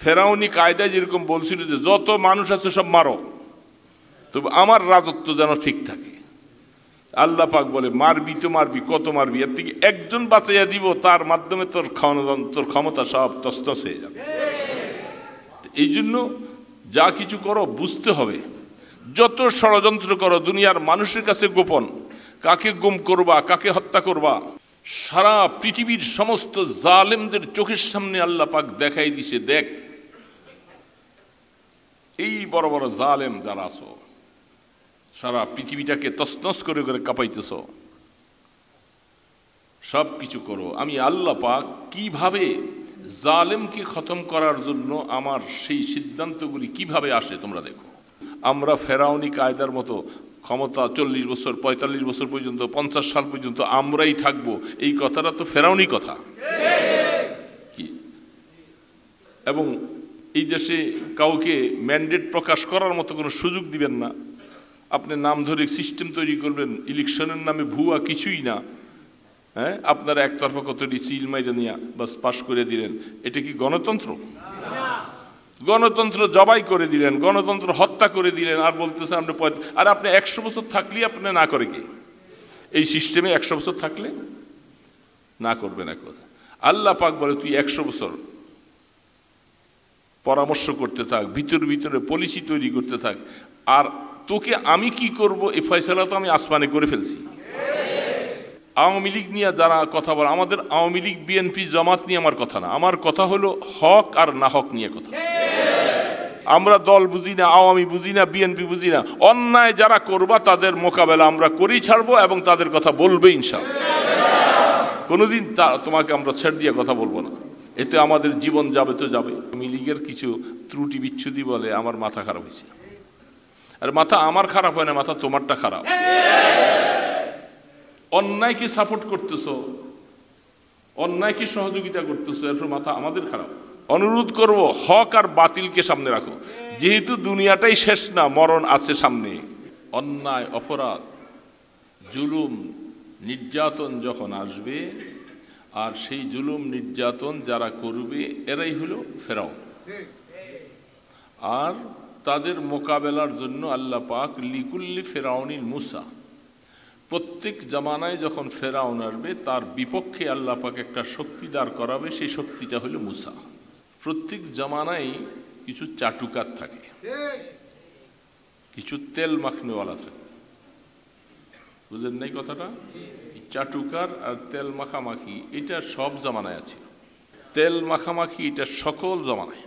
ফেরাউনি কায়দায় যেরকম বলছিল যে যত মানুষ আছে সব মারো, তবে আমার রাজত্ব যেন ঠিক থাকে। আল্লাহ পাক বলে মারবি তো মারবি, কত মারবি, এর থেকে একজন বাঁচাইয়া দিব, তার মাধ্যমে তোর ক্ষমতা সব তছনছ হয়ে যাবে। এই জন্য যা কিছু করো বুঝতে হবে, যত ষড়যন্ত্র করো দুনিয়ার মানুষের কাছে গোপন, কাকে গুম করবা, কাকে হত্যা করবা, সারা পৃথিবীর সমস্ত জালেমদের চোখের সামনে আল্লাহ পাক দেখাই দিছে, দেখ এই বড় বড় জালেম যারা আছো, সারা পৃথিবীটাকে তছনছ করে করে কাঁপাইতেছ, সব কিছু করো, আমি আল্লাহ পাক কিভাবে জালেমকে খতম করার জন্য আমার সেই সিদ্ধান্তগুলি কিভাবে আসে তোমরা দেখো। আমরা ফেরাউনি কায়দার মতো ক্ষমতা 40 বছর 45 বছর পর্যন্ত 50 সাল পর্যন্ত আমরাই থাকবো, এই কথাটা তো ফেরাউনি কথা কি। এবং এই দেশে কাউকে ম্যান্ডেট প্রকাশ করার মতো কোনো সুযোগ দিবেন না, আপনি নাম ধরে সিস্টেম তৈরি করবেন, ইলেকশনের নামে ভুয়া কিছুই না, হ্যাঁ আপনারা একতরফা কতটি সিল মাইরা নিয়ে বাস পাশ করে দিলেন, এটা কি গণতন্ত্র? গণতন্ত্র জবাই করে দিলেন, গণতন্ত্র হত্যা করে দিলেন, আর বলতেছে আপনি আর আপনি 100 বছর থাকলেই আপনি না করে কি এই সিস্টেমে 100 বছর থাকলে না করবে না কথা। আল্লাহ পাক বলে তুই 100 বছর পরামর্শ করতে থাক, ভিতরে পলিসি তৈরি করতে থাক, আর তোকে আমি কি করব এই ফয়সালা তো আমি আসমানে করে ফেলছি। আওয়ামী লীগ নিয়ে যারা কথা বলে, আমাদের আওয়ামী লীগ বিএনপি জামাত নিয়ে আমার কথা না, আমার কথা হলো হক আর না হক নিয়ে কথা। আমরা দল বুঝি না, আওয়ামী বুঝি না, বিএনপি বুঝি না, অন্যায় যারা করবা তাদের মোকাবেলা আমরা করেই ছাড়বো এবং তাদের কথা বলবে ইনশাআল্লাহ। কোনোদিন তোমাকে আমরা ছেড়ে দিয়ে কথা বলবো না, এতে আমাদের জীবন যাবে তো যাবে। আওয়ামী লীগের কিছু ত্রুটি বিচ্ছুতি বলে আমার মাথা খারাপ হয়েছে, আর মাথা আমার খারাপ হয় না, মাথা তোমারটা খারাপ। অন্যায়কে সাপোর্ট করতেছো, অন্যায়কে সহযোগিতা করতেছো, এরপর মাথা আমাদের খারাপ। অনুরোধ করব হক আর বাতিলকে সামনে রাখো, যেহেতু দুনিয়াটাই শেষ না, মরণ আছে সামনে। অন্যায় অপরাধ জুলুম নির্যাতন যখন আসবে, আর সেই জুলুম নির্যাতন যারা করবে এরাই হলো ফেরাউন, আর তাদের মোকাবেলার জন্য আল্লাহ পাক লিকুল্লি ফেরাউনিল মুসা, প্রত্যেক জামানায় যখন ফেরাউন আসবে তার বিপক্ষে আল্লাহ পাক একটা শক্তি দাঁড় করাবে, সেই শক্তিটা হলো মুসা। প্রত্যেক জামানায় কিছু চাটুকার থাকে, কিছু তেল মাখনেওয়ালা থাকে, বুঝলেন নাই কথাটা? চাটুকার আর তেল মাখামাখি এটা সব জামানায় আছে, তেল মাখামাখি এটা সকল জামানায়,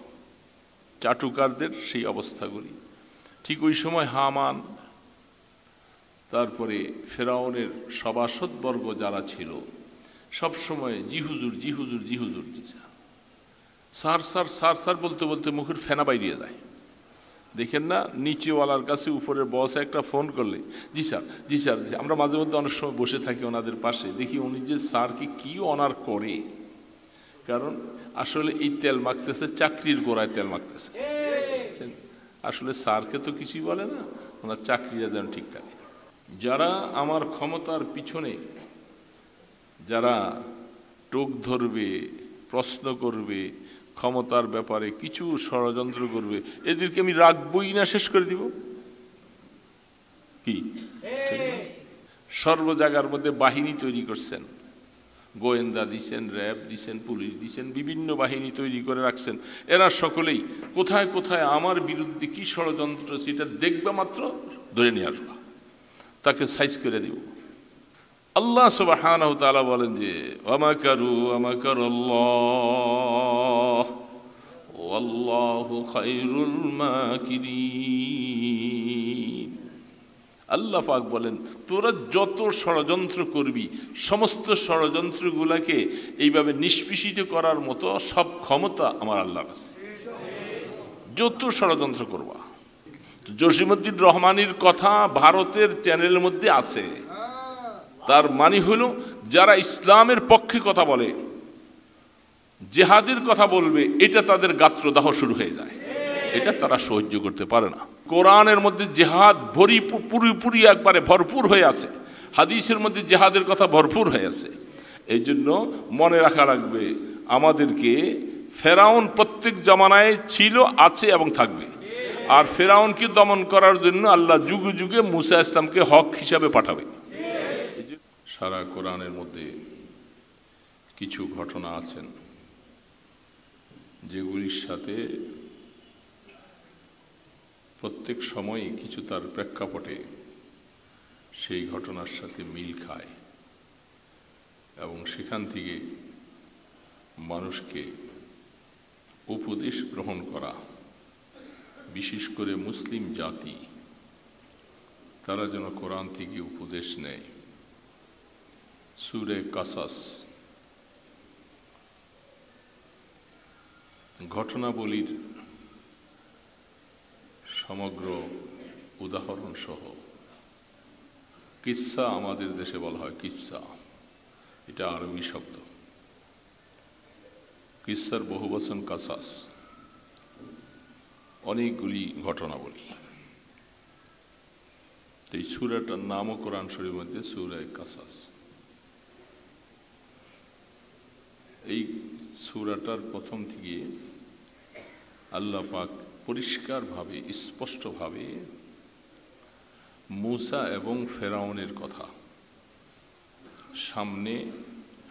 চাটুকারদের সেই অবস্থাগুলি। ঠিক ওই সময় হামান, তারপরে ফেরাউনের সভাসদবর্গ যারা ছিল সব সময় জি হুজুর জি হুজুর জি হুজুর, জি স্যার স্যার স্যার স্যার বলতে বলতে মুখের ফেনা বাইরিয়ে যায়। দেখেন না নিচেওয়ালার কাছে উপরের বস একটা ফোন করলে জি স্যার জি স্যার, আমরা মাঝে মধ্যে অনেক সময় বসে থাকি ওনাদের পাশে, দেখি উনি যে স্যারকে কি অনার করে, কারণ আসলে এই তেল মাখতেছে চাকরির গোড়ায় তেল মাখতেছে, আসলে স্যারকে তো কিছুই বলে না, ওনার চাকরিটা যেন ঠিক থাকে। যারা আমার ক্ষমতার পিছনে যারা টোক ধরবে, প্রশ্ন করবে, ক্ষমতার ব্যাপারে কিছু ষড়যন্ত্র করবে, এদেরকে আমি রাখবই না, শেষ করে দিব কি? সর্ব জায়গার মধ্যে বাহিনী তৈরি করছেন, গোয়েন্দা দিছেন, র্যাব দিছেন, পুলিশ দিছেন, বিভিন্ন বাহিনী তৈরি করে রাখছেন। এরা সকলেই কোথায় কোথায় আমার বিরুদ্ধে কি ষড়যন্ত্র সেটা দেখবা মাত্র ধরে নিয়ে আসবা, তাকে সাইজ করে দিব। আল্লাহ সুবহানাহু ওয়া তাআলা বলেন যে ওয়ামাকারু ওয়ামাকারাল্লাহ ওয়াল্লাহু খায়রুল মাকিরিন। আল্লাহ পাক বলেন তোরা যত ষড়যন্ত্র করবি, সমস্ত ষড়যন্ত্রগুলোকে এইভাবে নিষ্পেষিত করার মতো সব ক্ষমতা আমার আল্লাহর কাছে। যত ষড়যন্ত্র করবা, জসিমউদ্দিন রহমানীর কথা ভারতের চ্যানেলের মধ্যে আছে, তার মানে হলো যারা ইসলামের পক্ষে কথা বলে, জিহাদের কথা বলবে, এটা তাদের গাত্রদাহ শুরু হয়ে যায়, এটা তারা সহ্য করতে পারে না। কোরআনের মধ্যে জিহাদ পুরোপুরি একবারে ভরপুর হয়ে আছে, হাদিসের মধ্যে জিহাদের কথা ভরপুর হয়ে আছে। এই জন্য মনে রাখা লাগবে আমাদেরকে ফেরাউন প্রত্যেক জামানায় ছিল, আছে এবং থাকবে। আর ফেরাউনকে দমন করার জন্য আল্লাহ যুগে যুগে মুসা ইসলামকে হক হিসাবে পাঠাবে। সারা কোরআনের মধ্যে কিছু ঘটনা আছেন যেগুলির সাথে প্রত্যেক সময়ই কিছু তার প্রেক্ষাপটে সেই ঘটনার সাথে মিল খায় এবং সেখান থেকে মানুষকে উপদেশ গ্রহণ করা, বিশেষ করে মুসলিম জাতি, তারা যেন কোরআন থেকে উপদেশ নেয়। সূরা কাসাস ঘটনাবলীর সমগ্র উদাহরণ সহ, কিসসা আমাদের দেশে বলা হয় কিসসা, এটা আরবি শব্দ। কিসসার বহুবচন কাসাস, অনেকগুলি ঘটনাবলী। এই সূরাটার নামও কোরআন শরীফের মধ্যে সূরা কাসাস। এই সূরাটার প্রথম থেকে আল্লাহ পাক পরিষ্কারভাবে, স্পষ্টভাবে মূসা এবং ফেরাউনের কথা, সামনে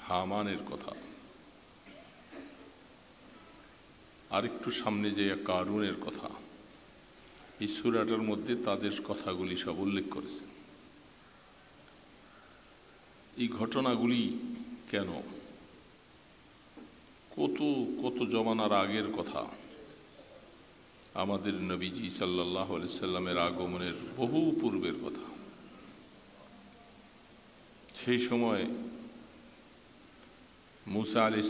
হামানের কথা, আরেকটু সামনে যে কারুনের কথা, এই সূরাটার মধ্যে তাদের কথাগুলি সব উল্লেখ করেছেন। এই ঘটনাগুলি কেন, কত কত জমানার আগের কথা, আমাদের নবীজি সাল্লাল্লাহু আলাইহি সাল্লামের আগমনের বহু পূর্বের কথা। সেই সময় মূসা আলাইহিস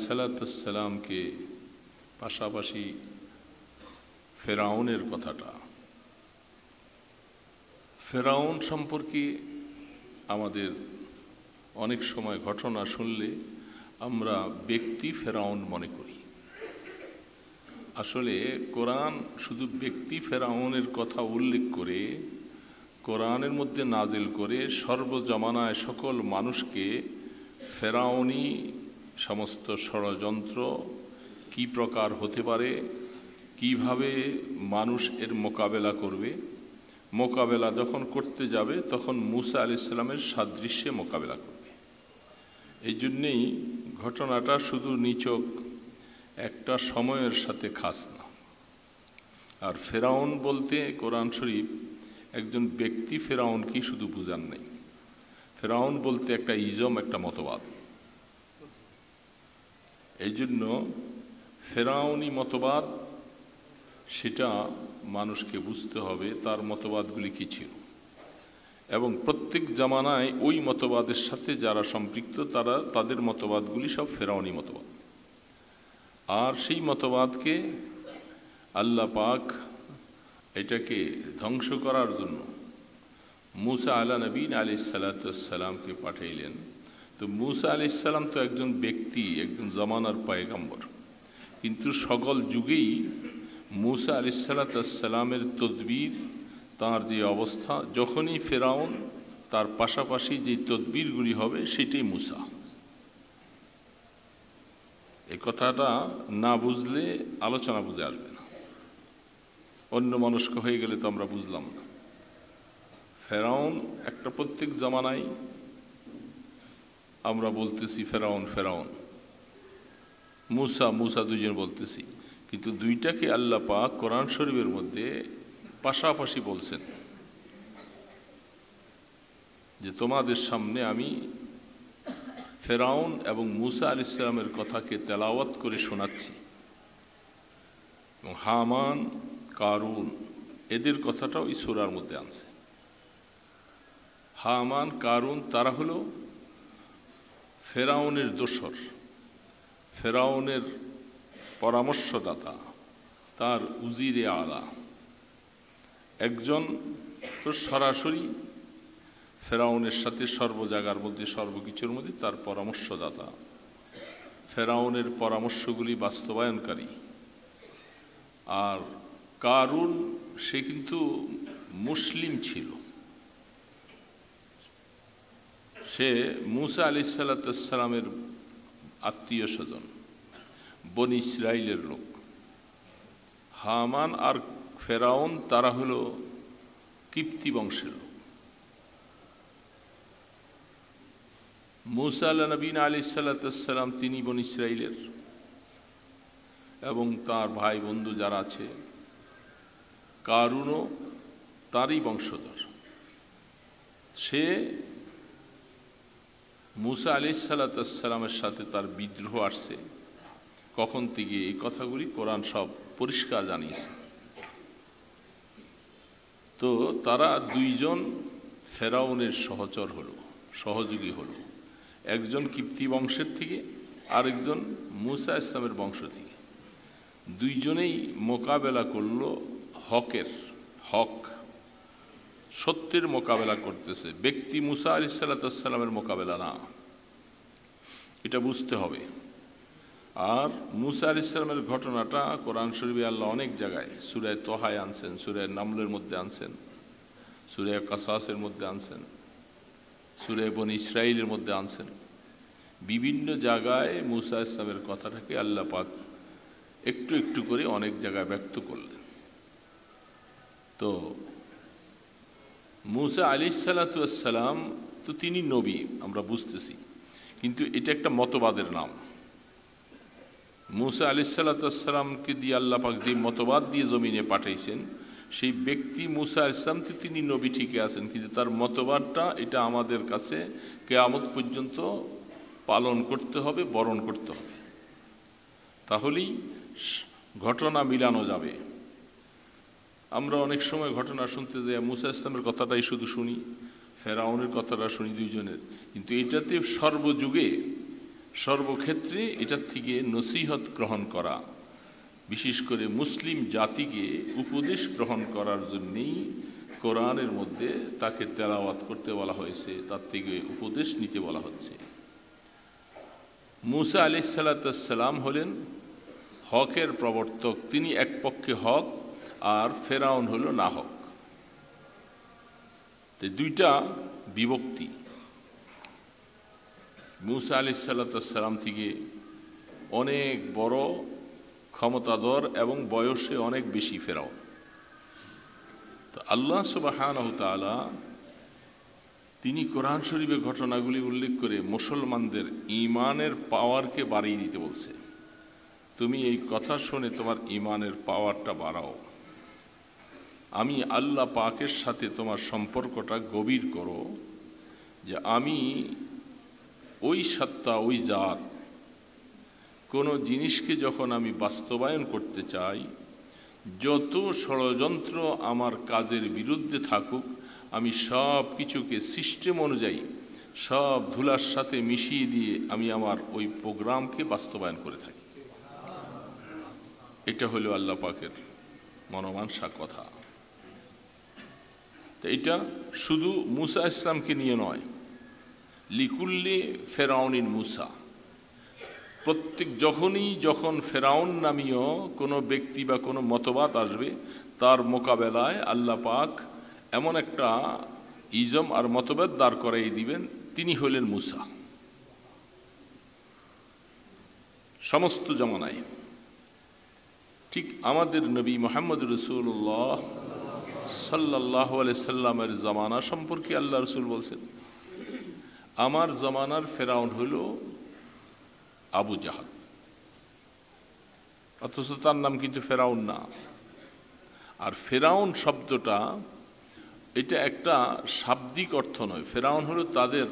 সালামকে পাশাপাশি ফেরাউনের কথাটা, ফেরাউন সম্পর্কে আমাদের অনেক সময় ঘটনা শুনলে আমরা ব্যক্তি ফেরাউন মনে করি। আসলে কোরআন শুধু ব্যক্তি ফেরাউনের কথা উল্লেখ করে, কোরআনের মধ্যে নাজিল করে সর্বজমানায় সকল মানুষকে ফেরাউনি সমস্ত ষড়যন্ত্র কি প্রকার হতে পারে, কিভাবে মানুষ এর মোকাবেলা করবে, মোকাবেলা যখন করতে যাবে তখন মূসা আলাইহিস সালামের সাদৃশ্যে মোকাবেলা করবে। এই জন্যেই ঘটনাটা শুধু নিছক একটা সময়ের সাথে খাস না। আর ফেরাউন বলতে কোরআন শরীফ একজন ব্যক্তি ফেরাউন কি শুধু বুঝান নাই, ফেরাউন বলতে একটা ইজম, একটা মতবাদ। এই জন্য ফেরাউনি মতবাদ, সেটা মানুষকে বুঝতে হবে তার মতবাদগুলি কী ছিল, এবং প্রত্যেক জামানায় ওই মতবাদের সাথে যারা সম্পৃক্ত তাদের মতবাদগুলি সব ফেরাউনি মতবাদ। আর সেই মতবাদকে আল্লাহ পাক এটাকে ধ্বংস করার জন্য মূসা নবী আলাইহিস সালামকে পাঠাইলেন। তো মূসা আলাইহিস সালাম তো একজন ব্যক্তি, একজন জামানার পয়গম্বর, কিন্তু সকল যুগেই মূসা আলাইহিস সালামের তদবির, তার যে অবস্থা, যখনই ফেরাউন তার পাশাপাশি যে তদবিরগুলি হবে সেটাই মূসা। এই কথাটা না বুঝলে আলোচনা বুঝে আসবে না, অন্য মনস্ক হয়ে গেলে তো আমরা বুঝলাম না। ফেরাউন একটা প্রত্যেক জামানায় আমরা বলতেছি ফেরাউন ফেরাউন, মূসা মূসা দুইজন বলতেছি, কিন্তু দুইটাকে আল্লাহ পাক কোরআন শরীফের মধ্যে পাশাপাশি বলছেন যে তোমাদের সামনে আমি ফেরাউন এবং মূসা আলাইহিস সালামের কথাকে তেলাওয়াত করে শোনাচ্ছি, এবং হামান, কারুন, এদের কথাটাও এই সূরার মধ্যে আছে। হামান, কারুন তারা হলো ফেরাউনের দোসর, ফেরাউনের পরামর্শদাতা, তার উজিরে আলা। একজন তো সরাসরি ফেরাউনের সাথে সর্বজায়গার মধ্যে, সর্বকিছুর মধ্যে তার পরামর্শদাতা, ফেরাউনের পরামর্শগুলি বাস্তবায়নকারী। আর কারুন সে কিন্তু মুসলিম ছিল, সে মূসা আলাইহিস সালামের আত্মীয় স্বজন, বনি ইসরাইলের লোক। হামান আর ফেরাউন তারা হলো কিপ্তি বংশের লোক। মুসা আল্লাহ নবীন আলাইহিস সালাম তিনি বনি ইসরাইলের, এবং তার ভাই বন্ধু যারা আছে কারুনও তারই বংশধর। সে মুসা আলাইহিস সালামের সাথে তার বিদ্রোহ আসছে কখন থেকে, এই কথাগুলি কোরআন সব পরিষ্কার জানিয়েছে। তো তারা দুইজন ফেরাউনের সহচর হলো, সহযোগী হলো, একজন কিপ্তি বংশের থেকে আরেকজন মুসা ইসলামের বংশ থেকে। দুইজনেই মোকাবেলা করলো হক সত্যের মোকাবেলা করতেছে, ব্যক্তি মুসা আলাইহিস সালামের মোকাবেলা না, এটা বুঝতে হবে। আর মুসা আলাইহিস সালামের ঘটনাটা কোরআন শরীফে আল্লাহ অনেক জায়গায় সূরা তোহায় আনছেন, সূরা নামলের মধ্যে আনছেন, সূরা কাসাসের মধ্যে আনছেন, সূরা বনী ইসরাইলের মধ্যে আনছেন। বিভিন্ন জায়গায় মুসা ইসলামের কথাটাকে আল্লাহ পাক একটু একটু করে অনেক জায়গায় ব্যক্ত করলেন। তো মুসা আলাইহিস সালাম তো তিনি নবী, আমরা বুঝতেছি, কিন্তু এটা একটা মতবাদের নাম। মুসা আলাইহিস সালামকে দিয়ে আল্লাহ পাক যে মতবাদ দিয়ে জমিনে পাঠাইছেন, সেই ব্যক্তি মুসা আলাইহিস সালাম তো তিনি নবী ঠিকই আছেন, কিন্তু তার মতবাদটা এটা আমাদের কাছে কিয়ামত পর্যন্ত পালন করতে হবে, বরণ করতে হবে, তাহলেই ঘটনা মিলানো যাবে। আমরা অনেক সময় ঘটনা শুনতে যাই, মুসা ইসলামের কথাটাই শুধু শুনি, ফেরাউনের কথাটা শুনি দুইজনের, কিন্তু এটাতে সর্বযুগে সর্বক্ষেত্রে এটার থেকে নসিহত গ্রহণ করা, বিশেষ করে মুসলিম জাতিকে উপদেশ গ্রহণ করার জন্যেই কোরআনের মধ্যে তাকে তেলাওয়াত করতে বলা হয়েছে, তার থেকে উপদেশ নিতে বলা হচ্ছে। মুসা আলাইহিস সালাম হলেন হকের প্রবর্তক, তিনি এক পক্ষে হক, আর ফেরাউন হলো না হক। দুইটা বিভক্তি। মুসা আলাইহিস সালাম থেকে অনেক বড় ক্ষমতাধর এবং বয়সে অনেক বেশি ফেরাউন। তো আল্লাহ সুবহানাহু ওয়া তাআলা তিনি কোরআন শরীফে ঘটনাগুলি উল্লেখ করে মুসলমানদের ঈমানের পাওয়ারকে বাড়িয়ে দিতে বলছে। তুমি এই কথা শুনে তোমার ঈমানের পাওয়ারটা বাড়াও, আমি আল্লাহ পাকের সাথে তোমার সম্পর্কটা গভীর করো, যে আমি ওই সত্তা, ওই জাত, কোনো জিনিসকে যখন আমি বাস্তবায়ন করতে চাই, যত ষড়যন্ত্র আমার কাজের বিরুদ্ধে থাকুক, আমি সব কিছুকে সিস্টেম অনুযায়ী সব ধুলার সাথে মিশিয়ে দিয়ে আমি আমার ওই প্রোগ্রামকে বাস্তবায়ন করে থাকি। এটা হলো আল্লাহ পাকের মনোমানসা কথা। তো এটা শুধু মুসা ইসলামকে নিয়ে নয়, লিকুল্লি ফেরাউনিন মুসা, যখন ফেরাউন নামীয় কোনো ব্যক্তি বা কোনো মতবাদ আসবে, তার মোকাবেলায় আল্লাহ পাক এমন একটা ইজম আর মতবাদ দাঁড় করাই দিবেন, তিনি হলেন মুসা। সমস্ত জামানায় ঠিক আমাদের নবী মুহাম্মদ রাসূলুল্লাহ সাল্লাল্লাহু আলাইহি সাল্লামের জামানা সম্পর্কে আল্লাহ রাসূল বলছেন, আমার জামানার ফেরাউন হলো আবু জাহাল, অথচ তার নাম কিন্তু ফেরাউন না। আর ফেরাউন শব্দটা এটা একটা শাব্দিক অর্থ নয়, ফেরাউন হলো তাদের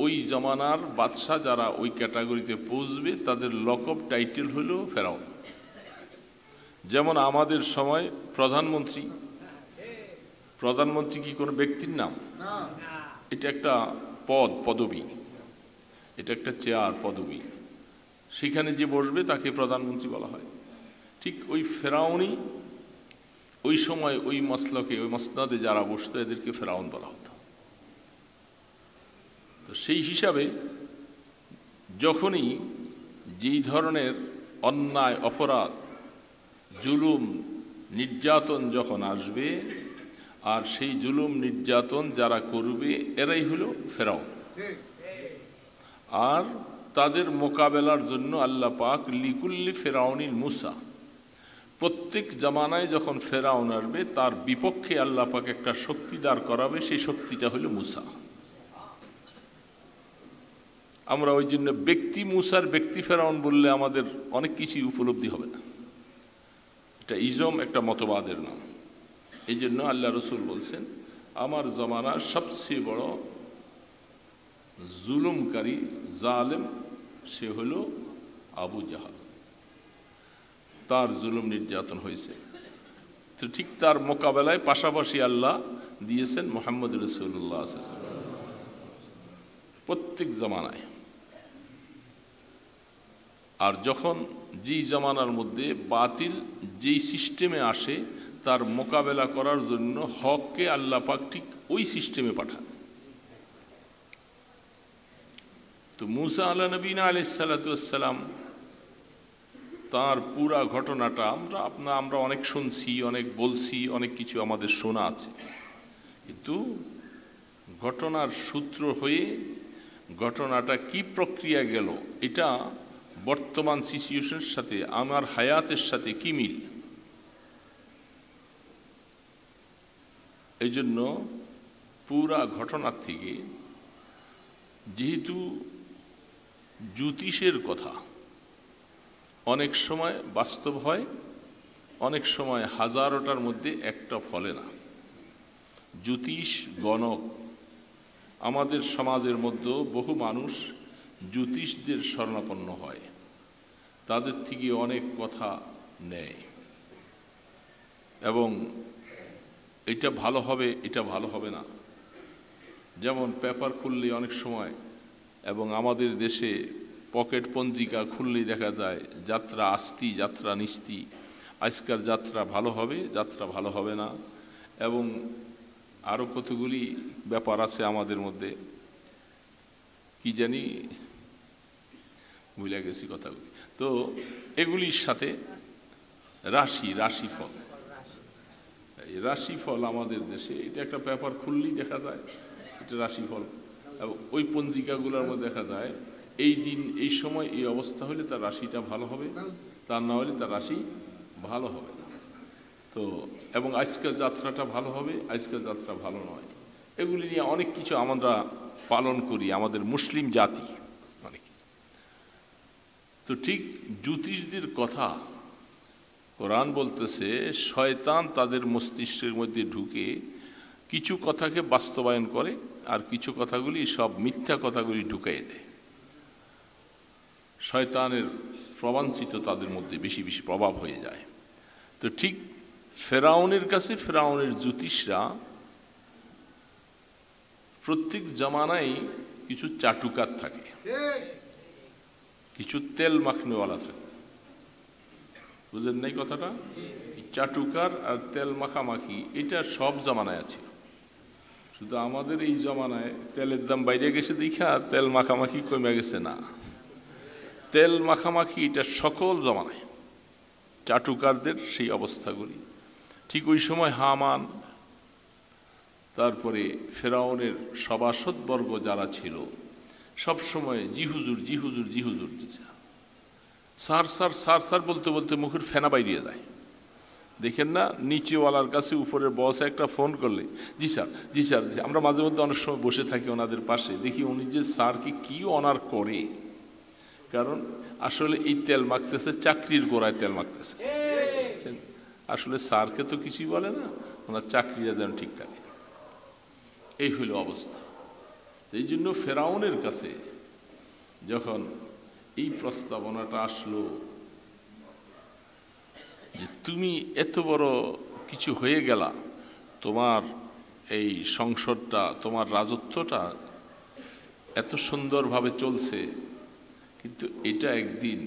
ওই জামানার বাদশাহ যারা ওই ক্যাটাগরিতে পৌঁছবে, তাদের লকব টাইটেল হলো ফেরাউন। যেমন আমাদের সময় প্রধানমন্ত্রী কি কোনো ব্যক্তির নাম? এটা একটা পদবী, এটা একটা চেয়ার, পদবী, সেখানে যে বসবে তাকে প্রধানমন্ত্রী বলা হয়। ঠিক ওই ফেরাউনই ওই সময় ওই মসলকে, ওই মসনদে যারা বসতো এদেরকে ফেরাউন বলা হতো। তো সেই হিসাবে যখনই যেই ধরনের অন্যায়, অপরাধ, জুলুম, নির্যাতন যখন আসবে, আর সেই জুলুম নির্যাতন যারা করবে এরাই হলো ফেরাউন। আর তাদের মোকাবেলার জন্য আল্লাহ পাক লিকুল্লি ফেরাউনিল মুসা, প্রত্যেক জামানায় যখন ফেরাউন আসবে তার বিপক্ষে আল্লাহ পাক একটা শক্তি দাঁড় করাবে, সেই শক্তিটা হলো মুসা। আমরা ওই জন্য ব্যক্তি মুসার ব্যক্তি ফেরাউন বললে আমাদের অনেক কিছুই উপলব্ধি হবে না, এটা ইজম, একটা মতবাদের নাম। এই জন্য আল্লাহ রসুল বলছেন আমার জামানার সবচেয়ে বড় জুলুমকারী জালেম সে হল আবু জাহাল, তার জুলুম নির্যাতন হয়েছে। তো ঠিক তার মোকাবেলায় পাশাপাশি আল্লাহ দিয়েছেন মুহাম্মদ রাসূলুল্লাহ প্রত্যেক জামানায়। আর যখন যেই জামানার মধ্যে বাতিল যেই সিস্টেমে আসে তার মোকাবেলা করার জন্য হককে আল্লাহ পাক ঠিক ওই সিস্টেমে পাঠান। তো মুসা আলা নবীনা আলাইহিস সালাতু ওয়াস সালাম তার পুরা ঘটনাটা আমরা অনেক শুনছি, অনেক বলছি, অনেক কিছু আমাদের শোনা আছে, কিন্তু ঘটনার সূত্র হয়ে ঘটনাটা কি প্রক্রিয়া গেল এটা বর্তমান সিচুয়েশনের সাথে আমার হায়াতের সাথে কি মিল। এই জন্য পুরা ঘটনার থেকে, যেহেতু জ্যোতিষের কথা অনেক সময় বাস্তব হয়, অনেক সময় হাজারোটার মধ্যে একটা ফলে না। জ্যোতিষ গণক, আমাদের সমাজের মধ্যে বহু মানুষ জ্যোতিষদের শরণাপন্ন হয়, তাদের থেকে অনেক কথা নেয় এবং এটা ভালো হবে, এটা ভালো হবে না। যেমন পেপার খুললে অনেক সময়, এবং আমাদের দেশে পকেট পঞ্জিকা খুললেই দেখা যায় যাত্রা আসতি, যাত্রা নিস্তি, আজকার যাত্রা ভালো হবে, যাত্রা ভালো হবে না, এবং আরও কতগুলি ব্যাপার আছে আমাদের মধ্যে, কি জানি ভুলে গেছি কথাগুলি। তো এগুলির সাথে রাশিফল, রাশিফল আমাদের দেশে এটা একটা পেপার খুললেই দেখা যায় এটা রাশিফল, এবং ওই পঞ্জিকাগুলোর মধ্যে দেখা যায় এই দিন এই সময় এই অবস্থা হলে তার রাশিটা ভালো হবে, তার না হলে তার রাশি ভালো হবে না। তো এবং আজকের যাত্রাটা ভালো হবে, আজকের যাত্রা ভালো নয়। এগুলি নিয়ে অনেক কিছু আমরা পালন করি আমাদের মুসলিম জাতি অনেকে। তো ঠিক জ্যোতিষদের কথা কোরআন বলতেছে শয়তান তাদের মস্তিষ্কের মধ্যে ঢুকে কিছু কথাকে বাস্তবায়ন করে আর কিছু কথাগুলি সব মিথ্যা কথাগুলি ঢুকাই দেয়। শয়তানের প্রবাঞ্চিত তাদের মধ্যে বেশি বেশি প্রভাব হয়ে যায়। তো ঠিক ফেরাউনের কাছে ফেরাউনের জ্যোতিষরা প্রত্যেক জামানায় কিছু চাটুকার থাকে, কিছু তেল মাখনেওয়ালা থাকে। বুঝলেন নাই কথাটা? চাটুকার আর তেল মাখামাখি এটা সব জামানায় আছে, শুধু আমাদের এই জামানায় তেলের দাম বাইরে গেছে দেখা তেল মাখামাখি কমে গেছে না। তেল মাখামাখি এটা সকল জামানায় চাটুকারদের সেই অবস্থাগুলি। ঠিক ওই সময় হামান, তারপরে ফেরাউনের সভাসদবর্গ যারা ছিল সব সময় জি হুজুর জি হুজুর জি হুজুর, সার সার সার সার বলতে বলতে মুখের ফেনা বাইরিয়ে যায়। দেখেন না নিচেওয়ালার কাছে উপরের বস একটা ফোন করলে জি স্যার জি স্যার। আমরা মাঝে মধ্যে অনেক সময় বসে থাকি ওনাদের পাশে, দেখি উনি যে স্যারকে কি অনার করে, কারণ আসলে এই তেল মাখতেছে চাকরির গোড়ায় তেল মাখতেছে। আসলে স্যারকে তো কিছুই বলে না, ওনার চাকরিটা যেন ঠিক থাকে। এই হইল অবস্থা। এই জন্য ফেরাউনের কাছে যখন এই প্রস্তাবনাটা আসলো যে তুমি এত বড় কিছু হয়ে গেলা, তোমার এই সংসদটা, তোমার রাজত্বটা এত সুন্দরভাবে চলছে, কিন্তু এটা একদিন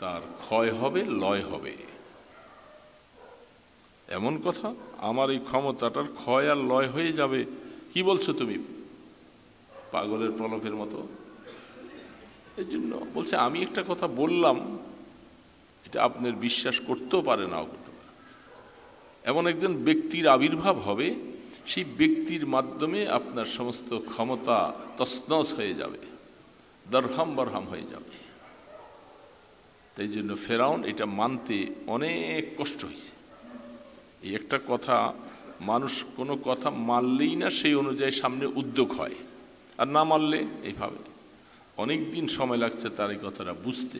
তার ক্ষয় হবে, লয় হবে। এমন কথা, আমার এই ক্ষমতাটার ক্ষয় আর লয় হয়ে যাবে, কি বলছো তুমি? পাগলের প্রলোভের মতো। এই জন্য বলছে আমি একটা কথা বললাম, এটা আপনার বিশ্বাস করতেও পারে, নাও করতে পারে। এমন একজন ব্যক্তির আবির্ভাব হবে, সেই ব্যক্তির মাধ্যমে আপনার সমস্ত ক্ষমতা তছনছ হয়ে যাবে। দরহাম বরহাম হয়ে যাবে। তাই জন্য ফেরাউন এটা মানতে অনেক কষ্ট হয়েছে। এই একটা কথা, মানুষ কোনো কথা মানলেই না সেই অনুযায়ী সামনে উদ্যোগ হয়, আর না মানলে এইভাবে অনেক দিন সময় লাগছে তার এই কথাটা বুঝতে,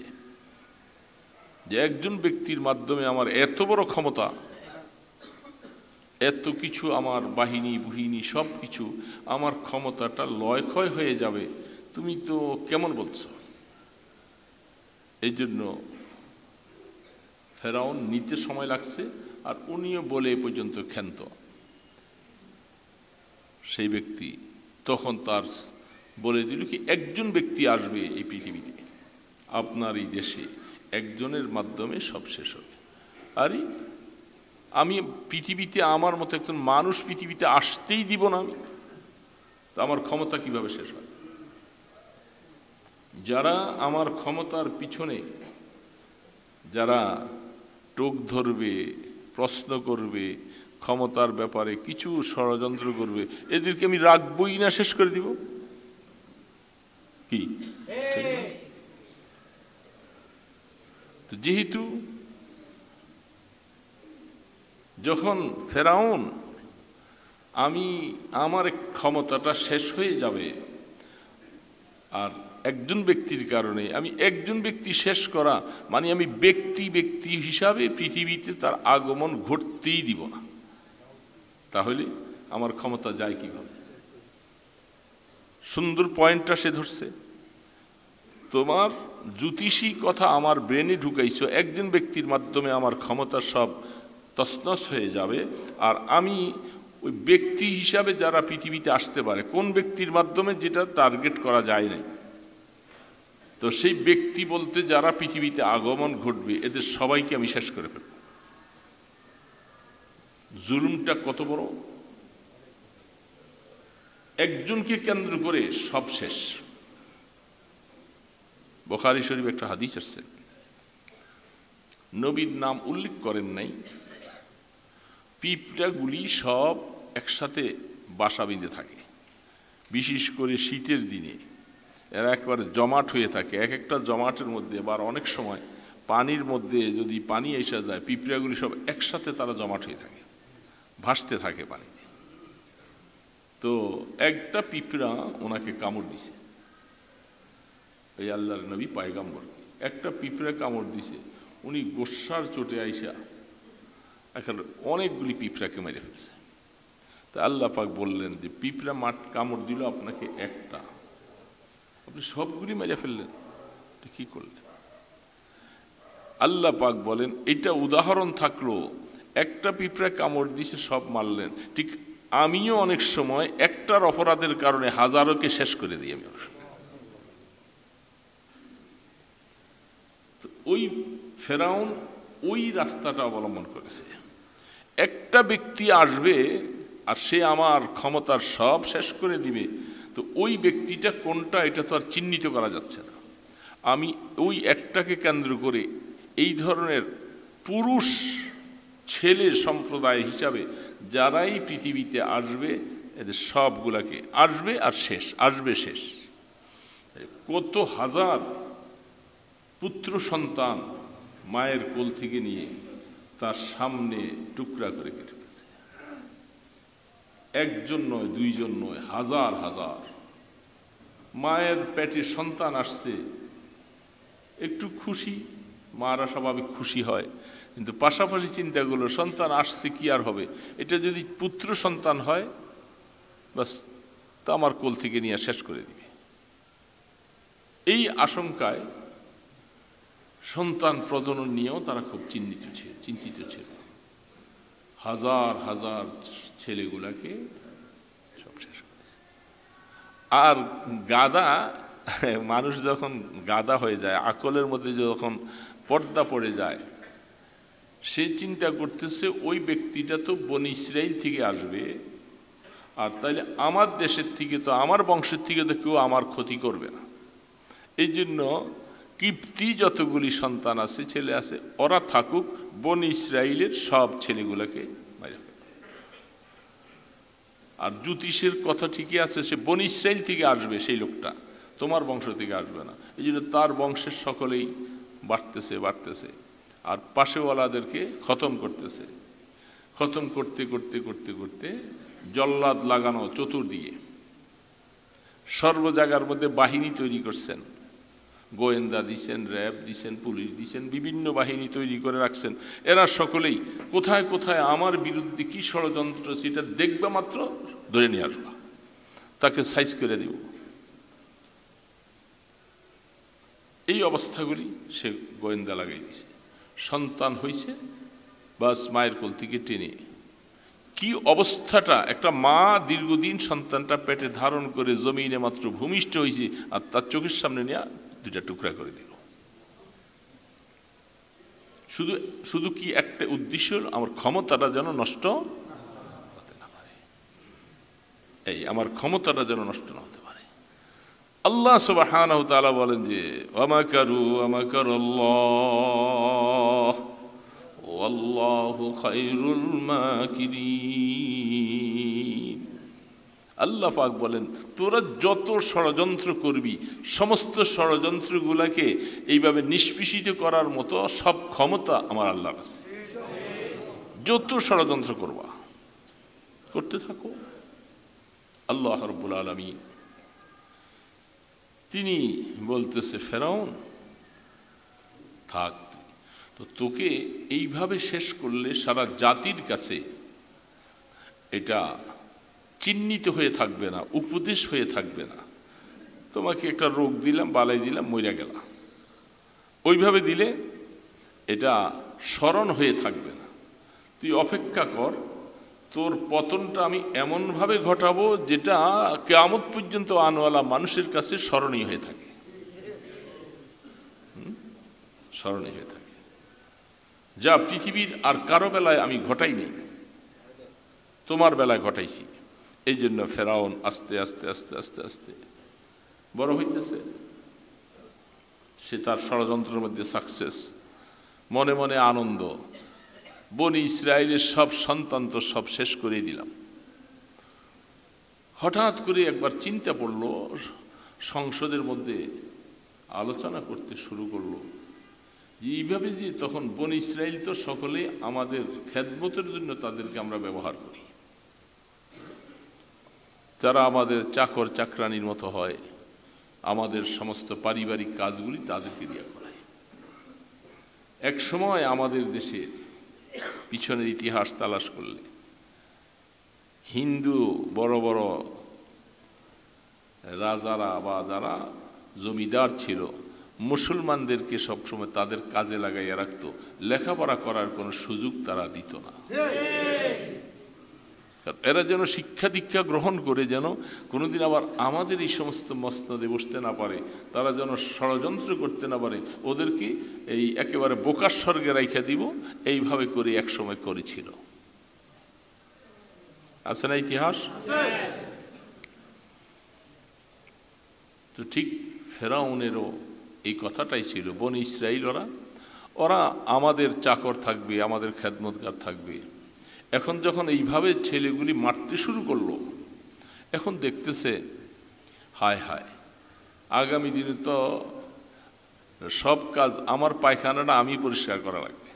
যে একজন ব্যক্তির মাধ্যমে আমার এত বড় ক্ষমতা, এত কিছু, আমার বাহিনী বুহিনী সব কিছু, আমার ক্ষমতাটা লয়ক্ষয় হয়ে যাবে, তুমি তো কেমন বলছো। এই জন্য ফেরাউন নিতে সময় লাগছে, আর উনিও বলে এ পর্যন্ত ক্ষান্ত। সেই ব্যক্তি তখন তার বলে দিল কি, একজন ব্যক্তি আসবে এই পৃথিবীতে, আপনার এই দেশে একজনের মাধ্যমে সব শেষ হবে। আরে আমি পৃথিবীতে আমার মতো একজন মানুষ পৃথিবীতে আসতেই দিব না, আমি তা আমার ক্ষমতা কিভাবে শেষ হয়? যারা আমার ক্ষমতার পিছনে যারা টোক ধরবে, প্রশ্ন করবে, ক্ষমতার ব্যাপারে কিছু ষড়যন্ত্র করবে, এদেরকে আমি রাখবই না, শেষ করে দিব কি? তো যেহেতু যখন ফেরাউন আমার ক্ষমতাটা শেষ হয়ে যাবে, আর একজন ব্যক্তির কারণে আমি একজন ব্যক্তি শেষ করা মানে আমি ব্যক্তি হিসাবে পৃথিবীতে তার আগমন ঘটতেই দিব না, তাহলে আমার ক্ষমতা যায় কিভাবে? সুন্দর পয়েন্টটা সে ধরছে। তোমার জ্যোতিষী কথা আমার ব্রেনে ঢুকাইছো, একজন ব্যক্তির মাধ্যমে আমার ক্ষমতা সব তছনছ হয়ে যাবে, আর আমি ওই ব্যক্তি হিসাবে যারা পৃথিবীতে আসতে পারে, কোন ব্যক্তির মাধ্যমে, যেটা টার্গেট করা যায় না, তো সেই ব্যক্তি বলতে যারা পৃথিবীতে আগমন ঘটবে এদের সবাইকে আমি শেষ করে ফেলব। জুলুমটা কত বড়! একজনকে কেন্দ্র করে সব শেষ। বুখারী শরীফ একটা হাদিস আসছে, নবীর নাম উল্লেখ করেন নাই, পিঁপড়াগুলি সব একসাথে বাসা বেঁধে থাকে, বিশেষ করে শীতের দিনে এরা একবারে জমাট হয়ে থাকে। এক একটা জমাটের মধ্যে, আবার অনেক সময় পানির মধ্যে যদি পানি এসে যায়, পিঁপড়াগুলি সব একসাথে তারা জমাট হয়ে থাকে, ভাসতে থাকে পানিতে। তো একটা পিঁপড়া ওনাকে কামড় দিছে, এই আল্লাহর নবী পয়গম্বর একটা পিঁপড়া কামড় দিছে, উনি গোস্সার চোটে আইসা এখন অনেকগুলি পিঁপড়াকে মেরে ফেলছে। তা আল্লাহ পাক বললেন যে পিঁপড়া কামড় দিল আপনাকে একটা, আপনি সবগুলি মেরে ফেললেন, কি করলেন? আল্লাহ পাক বলেন এটা উদাহরণ থাকলো, একটা পিঁপড়া কামড় দিছে সব মারলেন, ঠিক আমিও অনেক সময় একটার অপরাধের কারণে হাজারোকে শেষ করে দিই। আমি ওই ফেরাউন ওই রাস্তাটা অবলম্বন করেছে, একটা ব্যক্তি আসবে আর সে আমার ক্ষমতার সব শেষ করে দিবে, তো ওই ব্যক্তিটা কোনটা এটা তো আর চিহ্নিত করা যাচ্ছে না। আমি ওই একটাকে কেন্দ্র করে এই ধরনের পুরুষ ছেলে সম্প্রদায় হিসাবে যারাই পৃথিবীতে আসবে, এদের সবগুলাকে আসবে আর শেষ, আসবে শেষ। কত হাজার পুত্র সন্তান মায়ের কোল থেকে নিয়ে তার সামনে টুকরা করে কেটে ফেলেছে, একজন নয়, দুইজন নয়, হাজার হাজার। মায়ের পেটে সন্তান আসছে, একটু খুশি, মারা স্বাভাবিক খুশি হয়, কিন্তু পাশাপাশি চিন্তাগুলো, সন্তান আসছে কি আর হবে, এটা যদি পুত্র সন্তান হয় বাস তা আমার কোল থেকে নিয়ে শেষ করে দিবে। এই আশঙ্কায় সন্তান প্রজনন নিয়েও তারা খুব চিন্তিত ছিল। হাজার হাজার ছেলেগুলাকে সব শেষ করেছে। আর গাদা, মানুষ যখন গাদা হয়ে যায়, আকলের মধ্যে যখন পর্দা পড়ে যায়, সে চিন্তা করতেছে ওই ব্যক্তিটা তো বনি ইসরাইল থেকে আসবে, আর তাইলে আমার দেশের থেকে তো, আমার বংশের থেকে তো কেউ আমার ক্ষতি করবে না। এই জন্য কিপ্তি যতগুলি সন্তান আছে, ছেলে আছে, ওরা থাকুক, বনি ইসরাইলের সব ছেলেগুলোকে মারা ফেলে। আর জ্যোতিষের কথা ঠিকই আছে, সে বনি ইসরাইল থেকে আসবে সেই লোকটা, তোমার বংশ থেকে আসবে না। এই জন্য তার বংশের সকলেই বাড়তেছে, আর পাশেওয়ালাদেরকে খতম করতেছে। খতম করতে করতে করতে করতে জল্লাদ লাগানো চতুর্দিকে, সর্ব জায়গার মধ্যে বাহিনী তৈরি করছেন, গোয়েন্দা দিছেন, র্যাব দিছেন, পুলিশ দিছেন, বিভিন্ন বাহিনী তৈরি করে রাখছেন। এরা সকলেই কোথায় কোথায় আমার বিরুদ্ধে কি ষড়যন্ত্র সেটা দেখবা মাত্র ধরে নিয়ে আসবা, তাকে সাইজ করে দিব। এই অবস্থাগুলি সে গোয়েন্দা লাগাই দিছে। সন্তান হয়েছে, বাস মায়ের কোল থেকে টেনে, কি অবস্থাটা, একটা মা দীর্ঘদিন সন্তানটা পেটে ধারণ করে জমিনে মাত্র ভূমিষ্ঠ হয়েছে, আর তার চোখের সামনে নিয়ে দুইটা টুকরা করে দিল। শুধু কি একটা উদ্দেশ্য, আমার ক্ষমতাটা যেন নষ্ট হতে না পারে, এই আমার ক্ষমতাটা যেন নষ্ট না হতে পারে। আল্লাহ সুবহানাহু ওয়া তাআলা বলেন যে ওয়ামাকারু ওয়ামাকারাল্লাহ ওয়াল্লাহু খায়রুল মাকিরিন। আল্লাহ পাক বলেন, তোরা যত ষড়যন্ত্র করবি, সমস্ত ষড়যন্ত্রগুলোকে এইভাবে নিষ্পেষিত করার মতো সব ক্ষমতা আমার আল্লাহর কাছে। যত ষড়যন্ত্র করবা করতে থাকো। আল্লাহ রাব্বুল আলামিন তিনি বলতেছে, ফেরাউন থাক, তো তোকে এইভাবে শেষ করলে সারা জাতির কাছে এটা চিহ্নিত হয়ে থাকবে না, উপদেশ হয়ে থাকবে না। তোমাকে একটা রোগ দিলাম, বালাই দিলাম, মইরা গেলা, ওইভাবে দিলে এটা স্মরণ হয়ে থাকবে না। তুই অপেক্ষা কর, তোর পতনটা আমি এমনভাবে ঘটাবো যেটা কিয়ামত পর্যন্ত আনওয়ালা মানুষের কাছে স্মরণীয় হয়ে থাকে, স্মরণীয় হয়ে থাকে, যা পৃথিবীর আর কারো বেলায় আমি ঘটাই নেই, তোমার বেলায় ঘটাইছি। এই জন্য ফেরাউন আস্তে আস্তে আস্তে আস্তে আস্তে বড় হইতেছে। সে তার ষড়যন্ত্রের মধ্যে সাকসেস, মনে মনে আনন্দ। বনি ইসরায়েলের সব সন্তান তো সব শেষ করে দিলাম। হঠাৎ করে একবার চিন্তা পড়লো, সংসদের মধ্যে আলোচনা করতে শুরু করলো যে এইভাবে যে তখন বনি ইসরায়েল তো সকলে আমাদের খেদমতের জন্য তাদেরকে আমরা ব্যবহার করি, যারা আমাদের চাকর চাকরানির মতো হয়, আমাদের সমস্ত পারিবারিক কাজগুলি তাদেরকে দিয়ে করায়। এক সময় আমাদের দেশে পিছনের ইতিহাস তালাশ করলে হিন্দু বড় বড় রাজারা বা যারা জমিদার ছিল, মুসলমানদেরকে সবসময় তাদের কাজে লাগাইয়া রাখত, লেখাপড়া করার কোনো সুযোগ তারা দিত না। এরা যেন শিক্ষা দীক্ষা গ্রহণ করে যেন কোনোদিন আবার আমাদের এই সমস্ত মসনদে বসতে না পারে, তারা যেন ষড়যন্ত্র করতে না পারে, ওদেরকে এই একেবারে বোকার স্বর্গে রাইখা দিব, এইভাবে করে এক সময় করেছিল। আছে না ইতিহাস? তো ঠিক ফেরাউনেরও এই কথাটাই ছিল। বনি ইসরাইল ওরা আমাদের চাকর থাকবে, আমাদের খেদমতগার থাকবে। এখন যখন এইভাবে ছেলেগুলি মারতে শুরু করলো, এখন দেখতেছে হায় হায়, আগামী দিনে তো সব কাজ, আমার পায়খানাটা আমি পরিষ্কার করা লাগবে,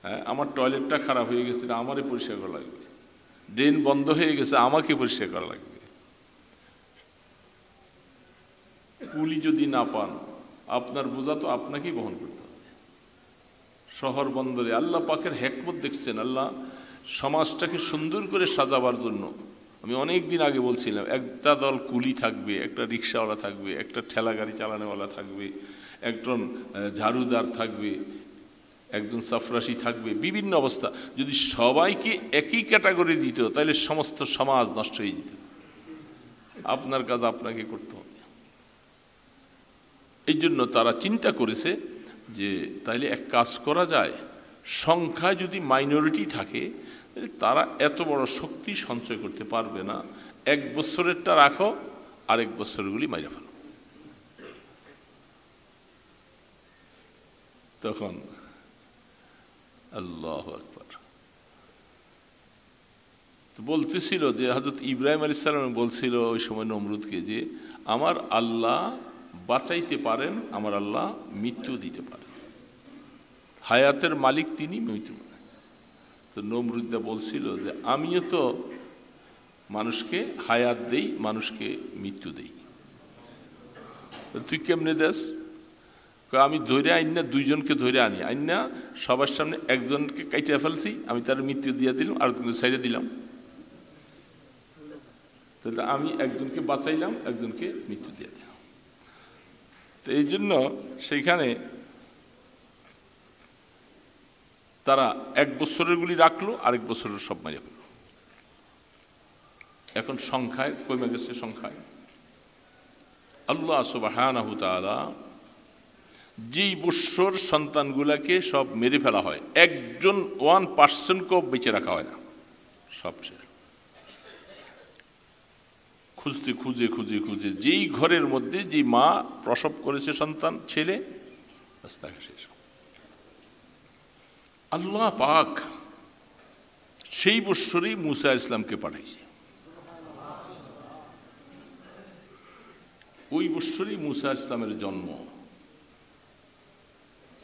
হ্যাঁ, আমার টয়লেটটা খারাপ হয়ে গেছে, আমারই পরিষ্কার করা লাগবে, ড্রেন বন্ধ হয়ে গেছে, আমাকে পরিষ্কার করা লাগবে। কুলি যদি না পান, আপনার বোঝা তো আপনাকেই বহন করতে হবে। শহর বন্দরে আল্লাহ পাকের হেকমত দেখছেন। আল্লাহ সমাজটাকে সুন্দর করে সাজাবার জন্য, আমি অনেক দিন আগে বলছিলাম, একটা দল কুলি থাকবে, একটা রিক্সাওয়ালা থাকবে, একটা ঠেলা গাড়ি চালানোওয়ালা থাকবে, একজন ঝাড়ুদার থাকবে, একজন সাফরাশি থাকবে, বিভিন্ন অবস্থা। যদি সবাইকে একই ক্যাটাগরি দিত তাহলে সমস্ত সমাজ নষ্ট হয়ে যেত। আপনার কাজ আপনাকে করতে হবে। এই জন্য তারা চিন্তা করেছে যে তাইলে এক কাজ করা যায়, সংখ্যায় যদি মাইনরিটি থাকে তারা এত বড় শক্তি সঞ্চয় করতে পারবে না, এক বছরেরটা রাখো, আরেক বছরগুলি মাইরা ফেলো। তখন আল্লাহু আকবার বলতেছিল যে হযরত ইব্রাহিম আলাইহিস সালাম বলছিল ওই সময় নমরুদকে যে আমার আল্লাহ বাঁচাইতে পারেন, আমার আল্লাহ মৃত্যু দিতে পারেন, হায়াতের মালিক তিনি, মৃত্যু। তো নমরুদা বলছিল যে আমিও তো মানুষকে হায়াত দেই, মানুষকে মৃত্যু দেই, তুই কেমনে দেস? আমি ধরে আইন না, দুইজনকে ধরে আনি, আইন না সবার সামনে একজনকে কাইটে ফেলছি, আমি তার মৃত্যু দিয়ে দিলাম আর তুমি ছেড়ে দিলাম, তাহলে আমি একজনকে বাঁচাইলাম, একজনকে মৃত্যু দিয়ে দিলাম। তো এই জন্য সেইখানে তারা 1 বছরের গুলি রাখলো, আরেক বছরের সব মাইয়া ফেলল। এখন সংখ্যায় কমে গেছে, সংখ্যায় আল্লাহ সুবহানাহু তাআলা যেই বৎসর সন্তানগুলাকে সব মেরে ফেলা হয়, একজন 1% বেঁচে রাখা হয় না, সব শেষ। খুঁজতে খুঁজে খুঁজে খুঁজে যেই ঘরের মধ্যে যে মা প্রসব করেছে সন্তান ছেলে, তাকে শেষ। আল্লাহ পাক সেই বৎসরেই মুসা ইসলামকে পাঠাইছে, ওই বৎসরেই মুসা ইসলামের জন্ম।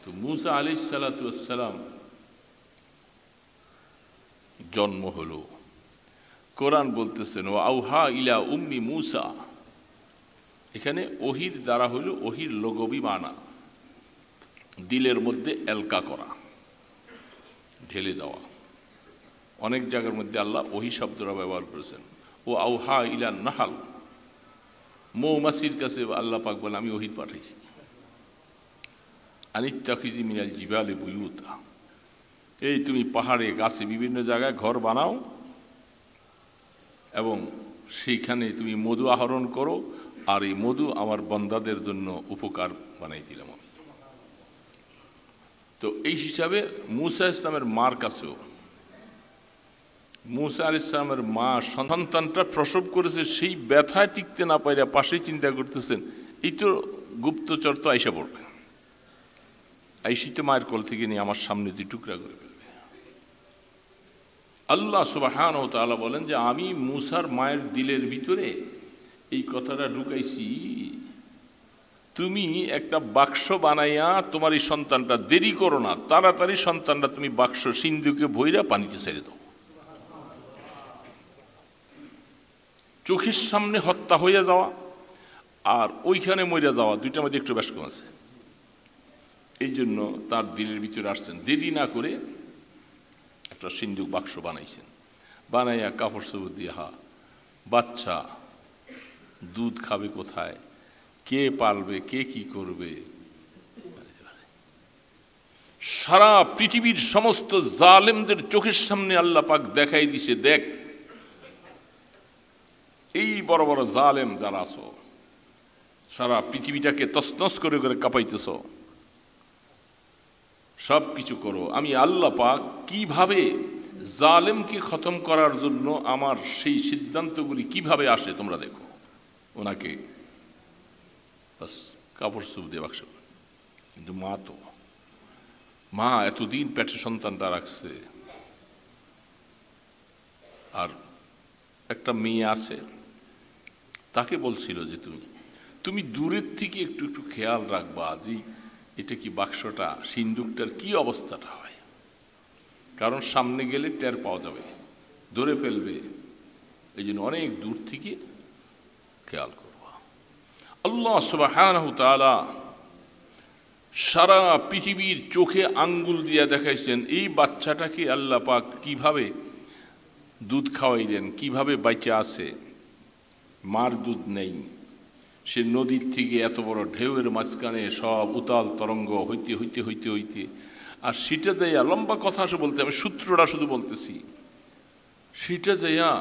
তো মুসা আলাইহিস সালাতু ওয়াস সালাম জন্ম হলো। কোরআন বলতেছেন ও আউহা ইলা উম্মি মুসা, এখানে ওহির দ্বারা হইল ওহির লঘবি মানা, দিলের মধ্যে এলকা করা, ঢেলে দেওয়া। অনেক জায়গার মধ্যে আল্লাহ ওহি শব্দটা ব্যবহার করেছেন। ও আউহা ইলা নাহাল, মৌমাছির কাছে আল্লাহ পাক বলেন আমি ওহি পাঠাইছি। আনিত্তাখিজি মিনাল জিবালি বুয়ুতা, এই তুমি পাহাড়ে গাছে বিভিন্ন জায়গায় ঘর বানাও এবং সেইখানে তুমি মধু আহরণ করো, আর এই মধু আমার বান্দাদের জন্য উপকার বানাই দিলাম আমি। তো এই হিসাবে মুসা ইসলামের মার কাছেও, মুসা আলাইহিস সালামের মা সন্তানটা প্রসব করেছে, সেই ব্যথায় টিকতে না পাইরা পাশেই চিন্তা করতেছেন এই তো গুপ্তচর তো আইসা পড়বে, আইসি তো মায়ের কোল থেকে নিয়ে আমার সামনে 2 টুকরা করে ফেলবে। আল্লাহ সুবহানাহু ওয়া তাআলা বলেন যে আমি মুসার মায়ের দিলের ভিতরে এই কথাটা ঢুকাইছি, তুমি একটা বাক্স বানাইয়া তোমার এই সন্তানটা, দেরি করো না, তাড়াতাড়ি সন্তানটা তুমি বাক্স সিন্ধুকে ভইরা পানিতে ছেড়ে দাও। চোখের সামনে হত্যা হইয়া যাওয়া আর ওইখানে মইরা যাওয়া, দুইটার মধ্যে একটু বেশ কম আছে। এই জন্য তার দিলের ভিতরে আসছেন, দেরি না করে একটা সিন্ধুক বাক্স বানাইছেন, বানাইয়া কাপড় চোপড় দিয়ে বাচ্চা দুধ খাবে কোথায়, কে পালবে, কে কি করবে, সারা পৃথিবীর সমস্ত জালেমদের চোখের সামনে আল্লাহ পাক দেখাই দিছে, দেখ এই বড় বড় জালেম যারা আছো, সারা পৃথিবীটাকে তছনছ করে করে কাঁপাইতেছ, সব কিছু করো, আমি আল্লাহ পাক কিভাবে জালেমকে খতম করার জন্য আমার সেই সিদ্ধান্তগুলি কিভাবে আসে তোমরা দেখো। ওনাকে বাস কাপড় চুপ দিয়ে বাক্স। কিন্তু মা এতদিন পেটে সন্তানটা রাখছে, আর একটা মেয়ে আছে, তাকে বলছিল যে তুমি দূরের থেকে একটু একটু খেয়াল রাখবা যে এটা কি বাক্সটা, সিন্দুকটার কি অবস্থাটা হয়, কারণ সামনে গেলে টের পাওয়া যাবে, ধরে ফেলবে, এই জন্য অনেক দূর থেকে খেয়াল করবা। আল্লাহ সুবহানাহু তাআলা সারা পৃথিবীর চোখে আঙ্গুল দিয়ে দেখাইছেন এই বাচ্চাটাকে আল্লাহ পাক কিভাবে দুধ খাওয়াইলেন, কিভাবে বাইচে আছে, মার দুধ নেই, সে নদীর থেকে এত বড় ঢেউয়ের মাঝখানে সব উতাল তরঙ্গ হইতে হইতে হইতে হইতে, আর সেটা যাইয়া, লম্বা কথা আসে বলতে, আমি সূত্রটা শুধু বলতেছি, সেটা যাইয়া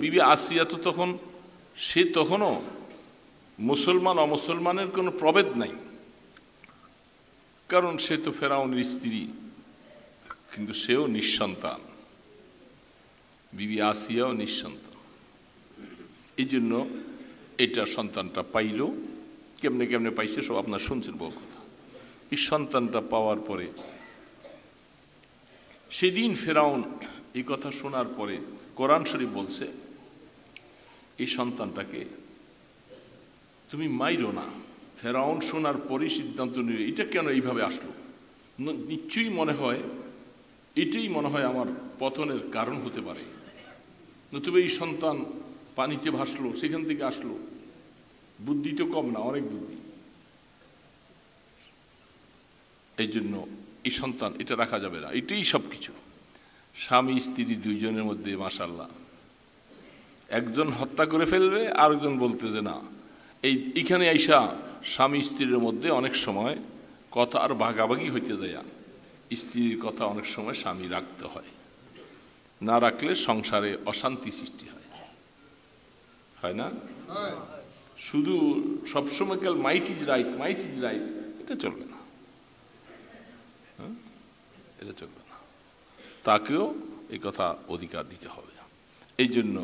বিবি আসিয়া তো তখন, সে তখনও মুসলমান অমুসলমানের কোনো প্রভেদ নাই, কারণ সে তো ফেরাউনের স্ত্রী, কিন্তু সেও নিঃসন্তান, বিবি আসিয়াও নিঃসন্তান। এই জন্য এটা সন্তানটা পাইল, কেমনে কেমনে পাইছে সব আপনার শুনছেন বহু কথা। এই সন্তানটা পাওয়ার পরে সেদিন ফেরাউন এই কথা শোনার পরে কোরআন শরীফ বলছে এই সন্তানটাকে তুমি মাইরো না। ফেরাউন শোনার পরই সিদ্ধান্ত নিল এটা কেন এইভাবে আসলো, নিশ্চয়ই মনে হয় এটাই মনে হয় আমার পতনের কারণ হতে পারে, নতুবা এই সন্তান পানিতে ভাসলো সেখান থেকে আসলো, বুদ্ধি তো কম না, অনেক বুদ্ধি। এই জন্য এই সন্তান এটা রাখা যাবে না, এটাই সব কিছু। স্বামী স্ত্রী দুইজনের মধ্যে মাশাআল্লাহ একজন হত্যা করে ফেলবে, আরেকজন বলতে যে না। এইখানে আইসা স্বামী স্ত্রীর মধ্যে অনেক সময় কথা আর ভাগাভাগি হইতে যায়, স্ত্রীর কথা অনেক সময় স্বামী রাখতে হয়, না রাখলে সংসারে অশান্তি সৃষ্টি হয়, হয় না? শুধু সবসময় কাল might is right, might is right, এটা চলবে না, এটা চলবে না। তাকেও এই কথা অধিকার দিতে হবে। এই জন্য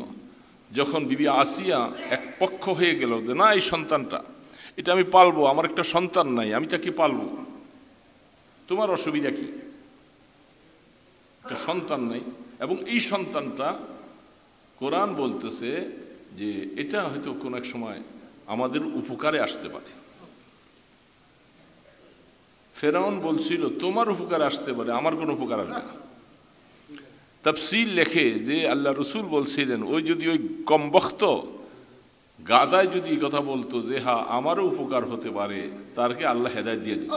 যখন বিবি আসিয়া এক পক্ষ হয়ে গেল যে না এই সন্তানটা এটা আমি পালবো, আমার একটা সন্তান নাই, আমি তাকে পালবো, তোমার অসুবিধা কি? একটা সন্তান নাই, এবং এই সন্তানটা কোরআন বলতেছে যে এটা হয়তো কোনো এক সময় আমাদের উপকারে আসতে পারে। ফেরাউন বলছিল তোমার উপকারে আসতে পারে, আমার কোনো উপকার আসবে না। তাফসীর লেখে যে আল্লাহ রসুল বলছিলেন ওই যদি ওই কমবখ্ত গাদায় যদি এই কথা বলতো যে হ্যাঁ আমারও উপকার হতে পারে, তারকে আল্লাহ হেদায়েত দিয়ে দিত,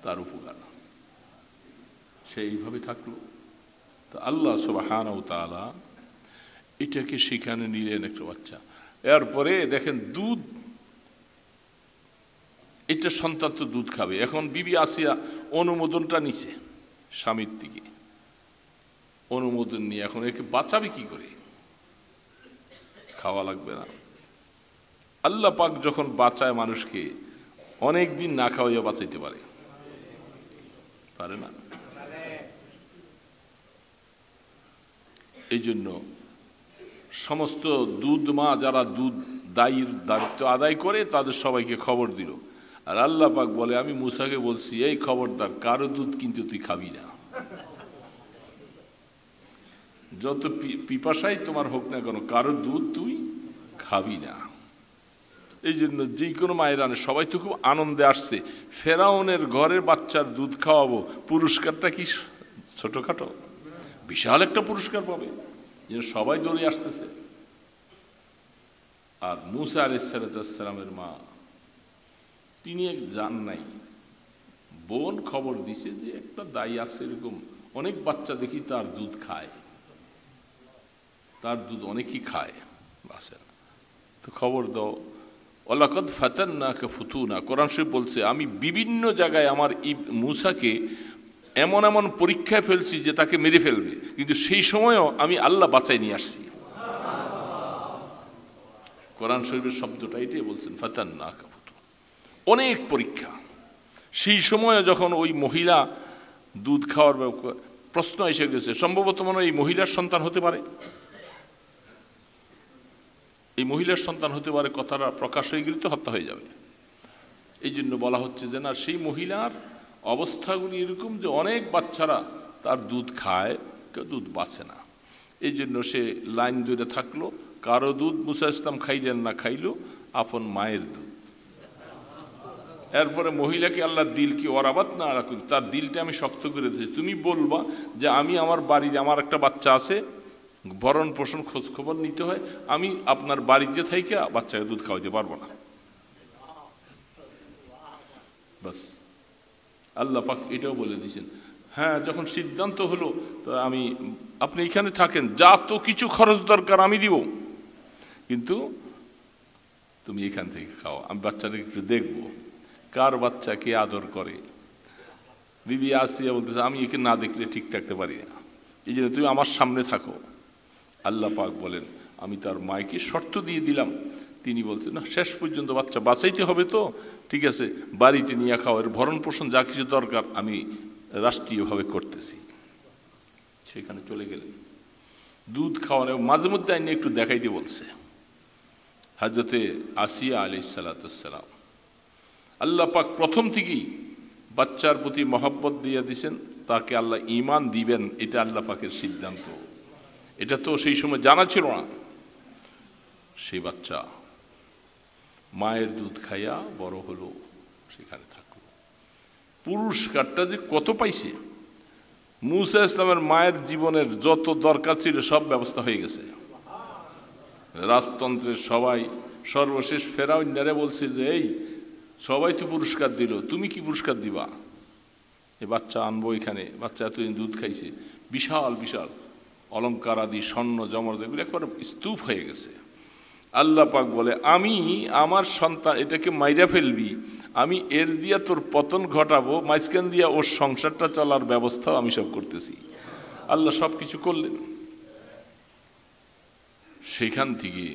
তার উপকার সেইভাবে থাকলো। তো আল্লাহ সুবহানাহু ওয়া তাআলা এটাকে সেখানে নিলেন একটা বাচ্চা। এরপরে দেখেন দুধ, এটা সন্তান তো দুধ খাবে। এখন বিবি আসিয়া অনুমোদনটা নিছে স্বামীর থেকে, অনুমোদন নিয়ে এখন একে বাঁচাবে কি করে? খাওয়া লাগবে না। আল্লাহ পাক যখন বাঁচায় মানুষকে অনেক দিন না খাওয়াইয়া বাঁচাইতে পারে, পারে না? এই জন্য সমস্ত দুধ মা যারা দুধ দায়ীর দায়িত্ব আদায় করে তাদের সবাইকে খবর দিল। আর আল্লাহ পাক বলে আমি মুসাকে বলছি এই খবরদার কারো দুধ কিন্তু তুই খাবি না, যত পিপাসাই তোমার হোক না কেন কারো দুধ তুই খাবি না। এই জন্য যে কোনো মায়ের আনে সবাই তো খুব আনন্দে আসছে, ফেরাউনের ঘরের বাচ্চার দুধ খাওয়াবো, পুরস্কারটা কি ছোটখাটো? বিশাল একটা পুরস্কার পাবে, যেন সবাই দৌড়ে আসতেছে। আর মুসা আলাইহিস সালামের মা তিনি জান নাই, বোন খবর দিছে যে একটা দায়ী আছে এরকম অনেক বাচ্চা দেখি তার দুধ খায়, তার দুধ অনেকেই খায় বাচ্চারা, তো খবর দাও। ওয়ালাকাদ ফাতান্নাকা ফুতুনা, কোরআন শরীফ বলছে আমি বিভিন্ন জায়গায় আমার মুসাকে এমন এমন পরীক্ষায় ফেলছি যে তাকে মেরে ফেলবে, কিন্তু সেই সময়ও আমি আল্লাহ বাঁচাই নিয়ে আসছি। কোরআন শরীফের শব্দটা এটাই বলছেন, ফাতান্নাকা ফুতুনা, অনেক পরীক্ষা। সেই সময়ে যখন ওই মহিলা দুধ খাওয়ার প্রশ্ন এসে গেছে, সম্ভবত মনে হয় এই মহিলার সন্তান হতে পারে, এই মহিলার সন্তান হতে পারে, কথাটা প্রকাশ হয়ে গেলে তো হত্যা হয়ে যাবে। এই জন্য বলা হচ্ছে যে না সেই মহিলার অবস্থাগুলি এরকম যে অনেক বাচ্চারা তার দুধ খায়, কেউ দুধ বাঁচে না। এই জন্য সে লাইন ধরে থাকলো, কারো দুধ মুসা ইসলাম খাইলেন না, খাইল আপন মায়ের দুধ। এরপরে মহিলাকে আল্লাহ দিল কি ওরাবাত না রাখুন, তার দিলটা আমি শক্ত করে দিয়েছি, তুমি বলবা যে আমি আমার বাড়িতে আমার একটা বাচ্চা আছে, ভরণ পোষণ খোঁজ খবর নিতে হয়, আমি আপনার বাড়িতে থাইকে বাচ্চাকে দুধ খাওয়াইতে পারবো না। বাস আল্লাহ পাক এটাও বলে দিয়েছেন, হ্যাঁ যখন সিদ্ধান্ত হলো তো আমি আপনি এখানে থাকেন, যা তো কিছু খরচ দরকার আমি দিব, কিন্তু তুমি এখান থেকে খাও, আমি বাচ্চাটাকে একটু দেখবো কার বাচ্চা কে আদর করে। বিবি আসিয়া বলতেছে আমি একে না দেখলে ঠিক থাকতে পারি না, এই জন্য তুমি আমার সামনে থাকো। আল্লাহ পাক বলেন আমি তার মাকে শর্ত দিয়ে দিলাম, তিনি বলছেন না শেষ পর্যন্ত বাচ্চা বাঁচাইতে হবে তো ঠিক আছে, বাড়িতে নিয়ে খাও, এর ভরণ পোষণ যা কিছু দরকার আমি রাষ্ট্রীয়ভাবে করতেছি। সেখানে চলে গেলেন, দুধ খাওয়ানো মাঝে মধ্যে আইনে একটু দেখাইতে বলছে। হযরতে আসিয়া আলাইহিস সালাম আল্লাহ পাক প্রথম থেকেই বাচ্চার প্রতি মহব্বত দিয়ে দিয়েছেন, তাকে আল্লাহ ঈমান দিবেন, এটা আল্লাহ পাকের সিদ্ধান্ত। এটা তো সেই সময় জানা ছিল না। সেই বাচ্চা মায়ের দুধ খাইয়া বড় হলো, সেখানে থাকলো। পুরস্কারটা যে কত পাইছে! মূসা ইসলামের মায়ের জীবনের যত দরকার ছিল সব ব্যবস্থা হয়ে গেছে। রাজতন্ত্রের সবাই, সর্বশেষ ফেরাউন্নারে বলছে যে এই সবাই তো পুরস্কার দিল, তুমি কি পুরস্কার দিবা? এ বাচ্চা আনবো এখানে, বাচ্চা এতদিন দুধ খাইছে, বিশাল বিশাল অলঙ্কার আদি স্বর্ণ জমর এগুলো একবার স্তূপ হয়ে গেছে। আল্লাহ পাক বলে, আমি আমার সন্তান এটাকে মাইরা ফেলবি, আমি এর দিয়া তোর পতন ঘটাবো, মাঝখান দিয়া ওর সংসারটা চলার ব্যবস্থাও আমি সব করতেছি। আল্লাহ সব কিছু করলেন। সেখান থেকে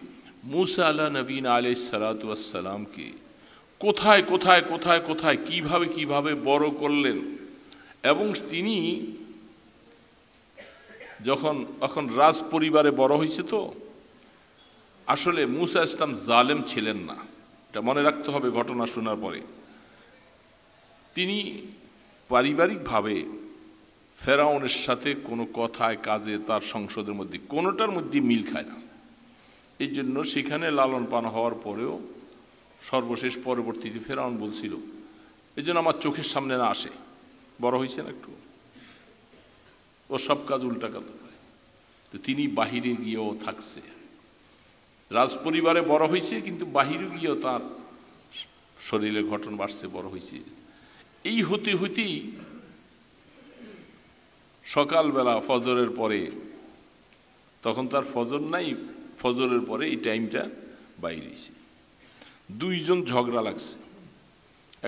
মূসা আলাইহিস নবীন আলাইহিস সালাতু ওয়াস সালামকে কোথায় কোথায় কোথায় কোথায় কিভাবে কিভাবে বড় করলেন। এবং তিনি যখন রাজ পরিবারে বড় হয়েছে, তো আসলে মূসা ইসলাম জালেম ছিলেন না, এটা মনে রাখতে হবে। ঘটনা শোনার পরে তিনি পারিবারিকভাবে ফেরাউনের সাথে কোনো কথায় কাজে তার সংসদের মধ্যে কোনোটার মধ্যে মিল খায় না। এই জন্য সেখানে লালন পালন হওয়ার পরেও সর্বশেষ পরবর্তীতে ফেরাউন বলছিল, এই জন্য আমার চোখের সামনে না আসে, বড় হয়েছে না একটু, ও সব কাজ উল্টা কাজ করে। তো তিনি বাহিরে গিয়েও থাকছে, রাজ পরিবারে বড় হয়েছে, কিন্তু বাহিরে গিয়েও তার শরীরের গঠন বাড়ছে, বড় হয়েছে। এই হতে হতেই সকালবেলা ফজরের পরে, তখন তার ফজর নাই, ফজরের পরে এই টাইমটা বাইরেছে, দুইজন ঝগড়া লাগছে,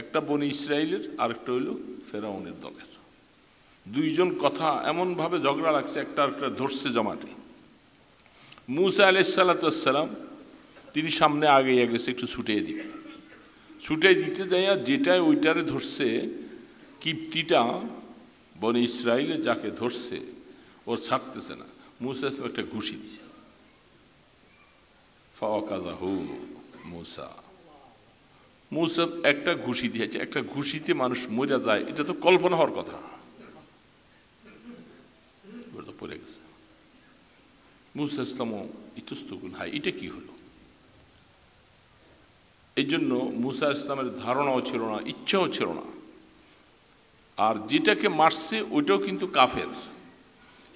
একটা বনি ইসরায়েলের আরেকটা হইল ফেরাউনের দলের। দুইজন কথা এমনভাবে ঝগড়া লাগছে, একটা ধরছে জমাটে। মূসা আলাইহিস সালাতু ওয়াস সালাম তিনি সামনে আগে গেছে একটু ছুটিয়ে দিবে, ছুটিয়ে দিতে যাইয়া যেটাই ওইটারে ধরছে, কিপ্তিটা বনি ইসরায়েলে যাকে ধরছে ওর ছাড়তেছে না। মূসা একটা ঘুষি দিছে, ফাওয়াকাযাহু মূসা। মূসা একটা ঘুষি দিয়েছে, একটা ঘুষিতে মানুষ মরে যায়, এটা তো কল্পনা হওয়ার কথা। পড়ে গেছে। মূসা ইসলামও ইতস্তকুন, হাই এটা কি হলো? এই জন্য মূসা ইসলামের ধারণাও ছিল না, ইচ্ছাও ছিল না। আর যেটাকে মারছে ওইটাও কিন্তু কাফের,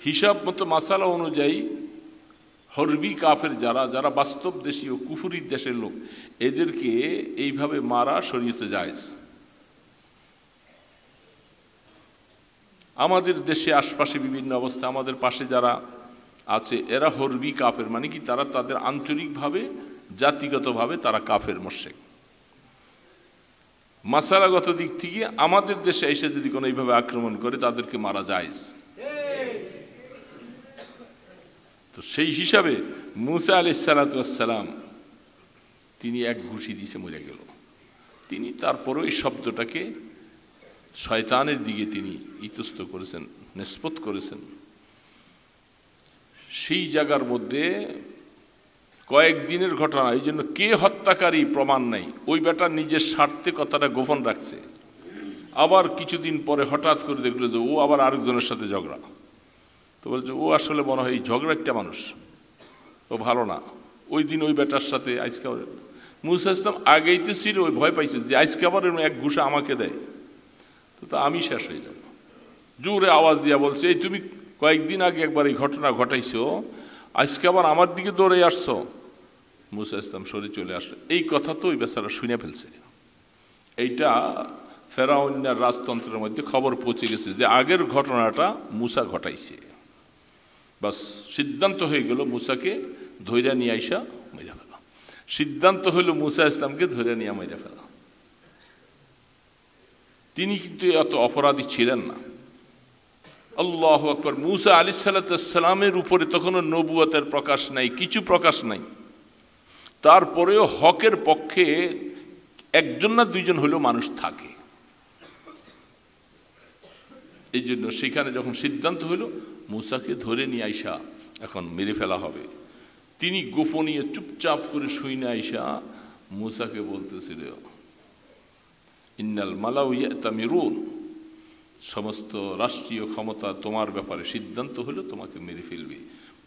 হিসাব মতো মাসালা অনুযায়ী হরবি কাফের যারা যারা বাস্তব দেশী ও কুফুরির দেশের লোক, এদেরকে এইভাবে মারা শরীয়তে জায়েজ। আমাদের দেশে আশপাশে বিভিন্ন অবস্থা, আমাদের পাশে যারা আছে এরা হরবি কাফের, মানে কি তারা তাদের আঞ্চলিকভাবে জাতিগতভাবে তারা কাফের মুশরিক। মাসালাগত দিক থেকে আমাদের দেশে এসে যদি কোনো এইভাবে আক্রমণ করে তাদেরকে মারা জায়েজ। তো সেই হিসাবে মূসা আলাইহিস সালাতু ওয়াস সালাম তিনি এক ঘুষি দিয়েছে, মরে গেল। তিনি তারপরও এই শব্দটাকে শয়তানের দিকে তিনি ইতস্ত করেছেন, নিসবত করেছেন। সেই জায়গার মধ্যে কয়েকদিনের ঘটনা, এই জন্য কে হত্যাকারী প্রমাণ নাই, ওই বেটা নিজের স্বার্থে কথাটা গোপন রাখছে। আবার কিছুদিন পরে হঠাৎ করে দেখলো যে ও আবার আরেকজনের সাথে ঝগড়া, তো বলছে ও আসলে মনে হয় এই ঝগড়া একটা মানুষ, ও ভালো না। ওই দিন ওই বেটার সাথে আজকে মূসা ইসলাম আগেই তো ছিল, ওই ভয় পাইছে যে আজকে আবার এক ঘুষা আমাকে দেয় তো আমি শেষ হয়ে যাব। জোরে আওয়াজ দিয়া বলছে, এই তুমি কয়েকদিন আগে একবার এই ঘটনা ঘটাইছো, আজকে আবার আমার দিকে দৌড়ে আসছো। মূসা ইসলাম সরে চলে আসলো। এই কথা তো ওই বেচারা শুনে ফেলছে। এইটা ফেরাউনের রাজতন্ত্রের মধ্যে খবর পৌঁছে গেছে যে আগের ঘটনাটা মূসা ঘটাইছে। বাস সিদ্ধান্ত হয়ে গেল মূসাকে ধৈর্য নিয়ে আইসা মেরে ফেলা। সিদ্ধান্ত হইল মূসা ইসলামকে ধৈর্য নিয়ে মেরে ফেলা। তিনি কিন্তু এত অপরাধী ছিলেন না। আল্লাহু আকবার। মূসা আলাইহিস সালামের উপরে তখনও নবুয়তের প্রকাশ নাই, কিছু প্রকাশ নাই। তারপরেও হকের পক্ষে একজন না দুইজন হলেও মানুষ থাকে। এই জন্য সেখানে যখন সিদ্ধান্ত হইল মূসাকে ধরে নিয়ে আইসা এখন মেরে ফেলা হবে, তিনি গোপনীয় চুপচাপ করে শুইনে আইসা মূসাকে বলতেছিল, ইন্নাল মালাউ ইয়াতামিরুন, সমস্ত রাষ্ট্রীয় ক্ষমতা তোমার ব্যাপারে সিদ্ধান্ত হলো তোমাকে মেরে ফেলবে।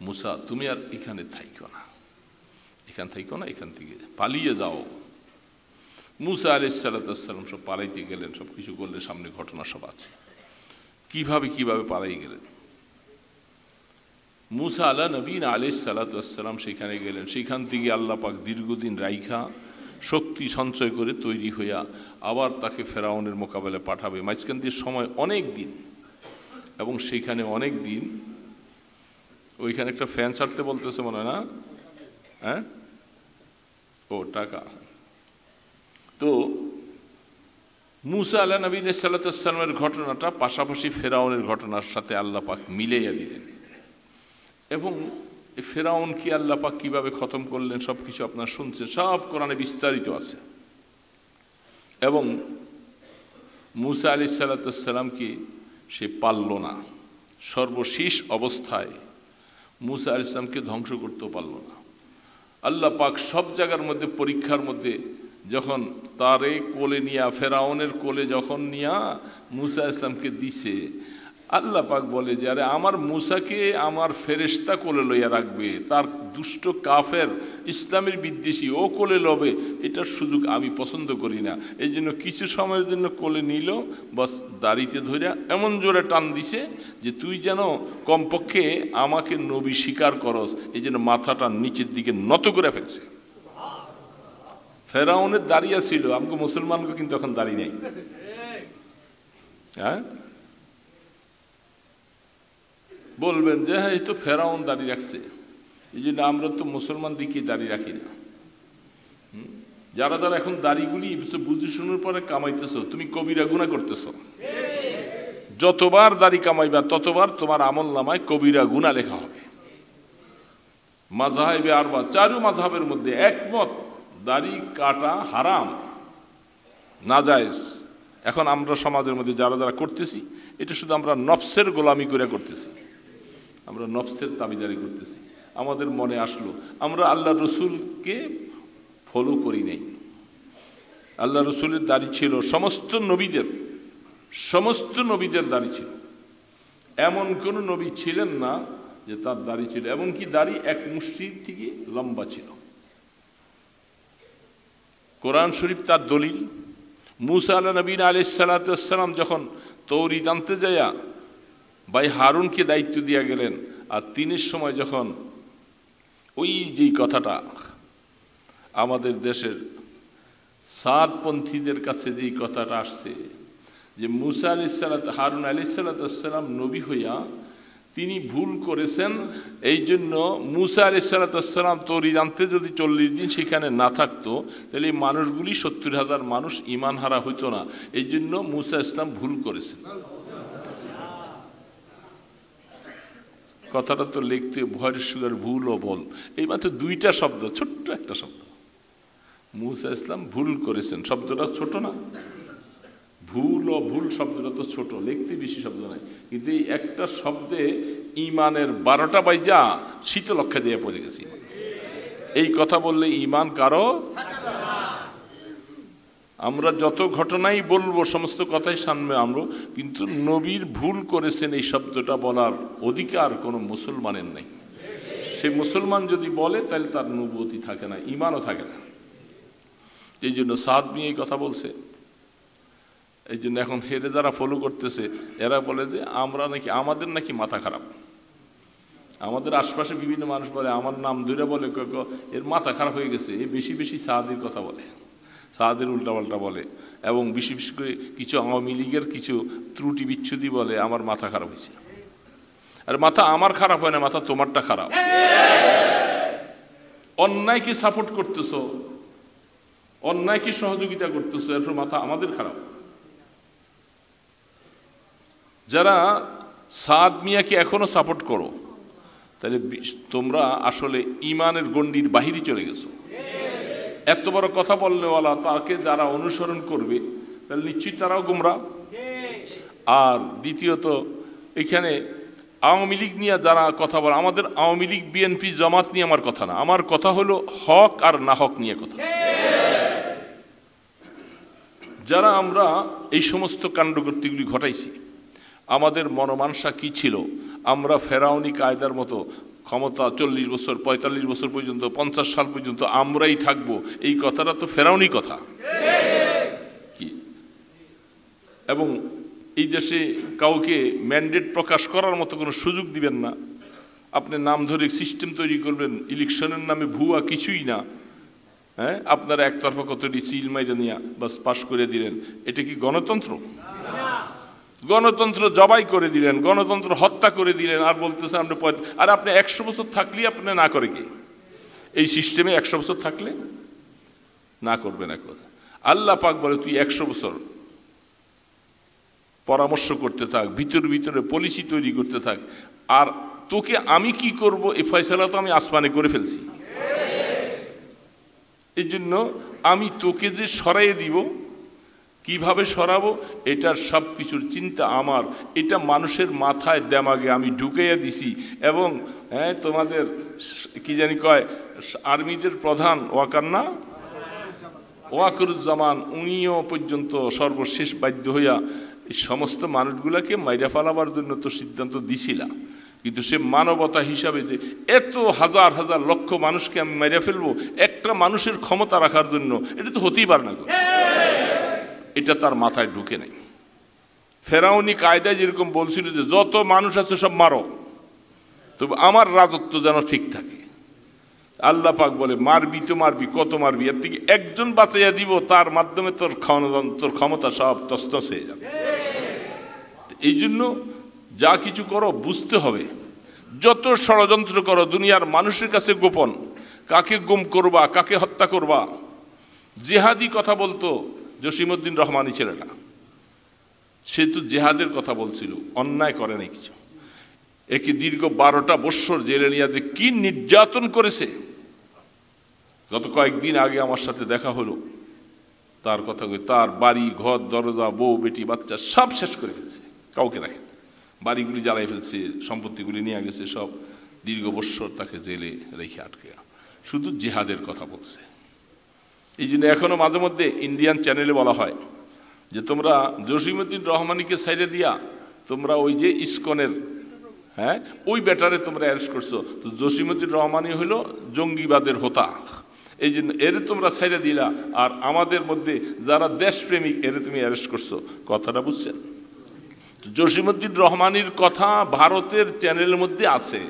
মূসা তুমি আর এখানে থাইকো না, এখান থেকে না, এখান থেকে পালিয়ে যাও। মুসা আলাইহিস সালাম সব পালাইতে গেলেন, সব কিছু করলে, সামনে ঘটনা সব আছে কিভাবে কিভাবে পালাই গেলেন। মুসা আলা নবীন আলাইহিস সালাম সেখানে গেলেন। সেখান থেকে আল্লাহ পাক দীর্ঘদিন রাইখা শক্তি সঞ্চয় করে তৈরি হইয়া আবার তাকে ফেরাউনের মোকাবেলায় পাঠাবে। মাঝখান দিয়ে সময় অনেক দিন, এবং সেইখানে অনেক দিন ওইখানে একটা ফ্যান ছাড়তে বলতেছে মনে হয় না, হ্যাঁ, ও টাকা। তো মুসা আলা নবী সাল্লামের ঘটনাটা পাশাপাশি ফেরাউনের ঘটনার সাথে আল্লাহ পাক মিলাইয়া দিলেন, এবং ফেরাউনকে আল্লাহ পাক কিভাবে খতম করলেন সব কিছু আপনারা শুনছেন, সব কোরআনে বিস্তারিত আছে। এবং মুসা আলাইহিস সালামকে সে পারল না, সর্বশেষ অবস্থায় মুসা আলাইহিস সালামকে ধ্বংস করতেও পারল না। আল্লাহ পাক সব জায়গার মধ্যে পরীক্ষার মধ্যে যখন তারে কোলে নিয়া, ফেরাউনের কোলে যখন নিয়া মুসা ইসলামকে দিছে, আল্লাহ পাক বলে যে আরে আমার মুসাকে আমার ফেরেশতা কোলে লইয়া রাখবে, তার দুষ্ট কাফের ইসলামের বিদ্বেষী ও কোলে লবে, এটার সুযোগ আমি পছন্দ করি না। এই জন্য কিছু সময়ের জন্য কোলে নিল, বাস দাড়িতে ধরিয়া এমন জোরে টান দিছে যে তুই যেন কমপক্ষে আমাকে নবী স্বীকার করস, এই জন্য মাথাটা নিচের দিকে নত করে ফেলছে। ফেরাউনের দাঁড়িয়ে ছিল, আমাকে মুসলমানকে কিন্তু এখন দাঁড়িয়ে নেই। হ্যাঁ, বলবেন যে হ্যাঁ এই তো ফেরাউন দাঁড়িয়ে রাখছে, এই জন্য আমরা তো মুসলমান দিকে দাঁড়িয়ে রাখি না। যারা যারা এখন দাড়িগুলি বুঝে শুনার পরে কামাইতেছ, তুমি কবিরা গুনাহ করতেছ। যতবার দাড়ি কামাইবা ততবার তোমার আমল নামায় কবিরা গুনাহ লেখা হবে। মাযহাবে আরবা, চারু মাযহাবের মধ্যে একমত দাড়ি কাটা হারাম, নাজায়েজ। এখন আমরা সমাজের মধ্যে যারা যারা করতেছি, এটা শুধু আমরা নফসের গোলামি করে করতেছি, আমরা নফসের তাবিদারি করতেছি। আমাদের মনে আসলো আমরা আল্লাহ রসুলকে ফলো করি নাই। আল্লাহ রসুলের দাড়ি ছিল, সমস্ত নবীদের দাড়ি ছিল, এমন কোন নবী ছিলেন না যে তার দাড়ি ছিল, এমনকি দাড়ি এক মুষ্টির থেকে লম্বা ছিল। কোরআন শরীফ তার দলিল। মুসা আলা নবী আলাইহিস সালাম যখন তৌরাত আনতে যায়া ভাই হারুনকে দায়িত্ব দিয়া গেলেন, আর তিনের সময় যখন ওই যেই কথাটা আমাদের দেশের সাদপন্থীদের কাছে যেই কথাটা আসছে যে মুসা আলাইহিস সালাম, হারুন আলাইহিস সালাম নবী হইয়া তিনি ভুল করেছেন, এই জন্য মুসা আলাইহিস সালাম তৌরাত আনতে যদি 40 দিন সেখানে না থাকতো তাহলে এই মানুষগুলি 70,000 মানুষ ঈমান হারা হইতো না। এই জন্য মুসা ইসলাম ভুল করেছেন। কথাটা তো লিখতে ভয়ের সুগার ভুল ও বল, এই মাত্র দুইটা শব্দ, ছোট্ট একটা শব্দ। মুসা ইসলাম ভুল করেছেন শব্দটা ছোট না, ভুল ও ভুল শব্দটা তো ছোট, লিখতে বেশি শব্দ নাই, কিন্তু এই একটা শব্দে ইমানের 12টা বাইজা শীতলক্ষা দিয়ে পড়ে গেছি। এই কথা বললে ইমান কারো, আমরা যত ঘটনাই বলবো সমস্ত কথাই সামনে আনবো, কিন্তু নবীর ভুল করেছেন এই শব্দটা বলার অধিকার কোনো মুসলমানের নেই। সে মুসলমান যদি বলে তাহলে তার নবুয়তি থাকে না, ইমানও থাকে না। এই জন্য সাদ নিয়ে এই কথা বলছে। এই জন্য এখন হেরে যারা ফলো করতেছে এরা বলে যে আমরা নাকি, আমাদের নাকি মাথা খারাপ। আমাদের আশপাশে বিভিন্ন মানুষ বলে, আমার নাম ধরে বলে এর মাথা খারাপ হয়ে গেছে, এ বেশি বেশি সাহাদির কথা বলে, সাহাদের উল্টাপাল্টা বলে, এবং বেশি বেশি করে কিছু আওয়ামী লীগের কিছু ত্রুটি বিচ্ছুতি বলে আমার মাথা খারাপ হয়েছে। আর মাথা আমার খারাপ হয় না, মাথা তোমারটা খারাপ। অন্যায়কে সাপোর্ট করতেছ, অন্যায়কে সহযোগিতা করতেছ, এরপর মাথা আমাদের খারাপ। যারা সাদ মিয়াকে এখনো সাপোর্ট করো তাহলে তোমরা আসলে ইমানের গণ্ডির বাহিরে চলে গেছো। এত বড় কথা বললেওয়ালা তাকে যারা অনুসরণ করবে তাহলে নিশ্চয়ই তারাও গোমরা। আর দ্বিতীয়ত এখানে আওয়ামী লীগ নিয়ে যারা কথা বলে, আমাদের আওয়ামী লীগ বিএনপি জামাত নিয়ে আমার কথা না, আমার কথা হলো হক আর না হক নিয়ে কথা। যারা আমরা এই সমস্ত কাণ্ডকীর্তিগুলি ঘটাইছি, আমাদের মনোমানসা কি ছিল? আমরা ফেরাউনি কায়দার মতো ক্ষমতা 40 বছর 45 বছর পর্যন্ত 50 সাল পর্যন্ত আমরাই থাকবো, এই কথাটা তো ফেরাউনি কথা কি। এবং এই দেশে কাউকে ম্যান্ডেট প্রকাশ করার মতো কোনো সুযোগ দিবেন না। আপনি নাম ধরে সিস্টেম তৈরি করবেন, ইলেকশনের নামে ভুয়া কিছুই না। হ্যাঁ, আপনারা একতরফা কতটি সিল মাইরা নিয়ে বাস পাশ করে দিলেন, এটা কি গণতন্ত্র? গণতন্ত্র জবাই করে দিলেন, গণতন্ত্র হত্যা করে দিলেন, আর বলতেছেন আপনি আর আপনি 100 বছর থাকলেই আপনি না করে কি? এই সিস্টেমে 100 বছর থাকলে না করবেন। এখন আল্লাহ পাক বলে তুই 100 বছর পরামর্শ করতে থাক, ভিতরে ভিতরে পলিসি তৈরি করতে থাক, আর তোকে আমি কি করব এই ফয়সালা তো আমি আসমানে করে ফেলছি। এই জন্য আমি তোকে যে সরাইয়ে দিব, কিভাবে সরাবো এটার সব কিছুর চিন্তা আমার, এটা মানুষের মাথায় দেমাগে আমি ঢুকাইয়া দিছি। এবং হ্যাঁ, তোমাদের কি জানি কয় আর্মিদের প্রধান ওয়াকান্না ওয়াকরুজ্জামান, উনিও পর্যন্ত সর্বশেষ বাধ্য হইয়া এই সমস্ত মানুষগুলাকে মাইরা ফেলাবার জন্য তো সিদ্ধান্ত দিছিলাম। কিন্তু সে মানবতা হিসাবে যে এত হাজার হাজার লক্ষ মানুষকে আমি মাইরা ফেলবো একটা মানুষের ক্ষমতা রাখার জন্য, এটা তো হতেই পারে না। এটা তার মাথায় ঢুকে নেই। ফেরাউনি কায়দায় যেরকম বলছিল যে যত মানুষ আছে সব মারো, তবে আমার রাজত্ব যেন ঠিক থাকে। আল্লাহ পাক বলে মারবি তো মারবি, কত মারবি, এর থেকে একজন বাঁচাইয়া দিব, তার মাধ্যমে তোর ক্ষমতা সব তছনছ হয়ে যাবে। এই জন্য যা কিছু করো বুঝতে হবে, যত ষড়যন্ত্র করো দুনিয়ার মানুষের কাছে গোপন, কাকে গুম করবা, কাকে হত্যা করবা। জেহাদি কথা বলতো জসিমউদ্দিন রহমানি ছেলেটা, সে তো জেহাদের কথা বলছিল, অন্যায় করে নাই কিছু। একে দীর্ঘ 12টা বৎসর জেলে নিয়ে যে কি নির্যাতন করেছে। গত কয়েকদিন আগে আমার সাথে দেখা হলো, তার কথা কই, তার বাড়ি ঘর দরজা বউ বেটি বাচ্চা সব শেষ করে ফেলছে, কাউকে রাখে, বাড়িগুলি জ্বালাই ফেলছে, সম্পত্তিগুলি নিয়ে গেছে সব। দীর্ঘ বৎসর তাকে জেলে রেখে আটকে, শুধু জেহাদের কথা বলছে। এই জন্য এখনো মাঝে মধ্যে ইন্ডিয়ান চ্যানেলে বলা হয় যে তোমরা জসিমউদ্দিন রহমানিকে সাইডে দিয়া তোমরা ওই যে ইসকনের হ্যাঁ ওই ব্যাটারে তোমরা অ্যারেস্ট করছো, তো জসিমউদ্দিন রহমানি হলো জঙ্গিবাদের হোতা, এই জন্য এরে তোমরা সাইডে দিলা, আর আমাদের মধ্যে যারা দেশপ্রেমিক এরে তুমি অ্যারেস্ট করছো। কথাটা বুঝছেন? জসিমউদ্দিন রহমানির কথা ভারতের চ্যানেলের মধ্যে আছে,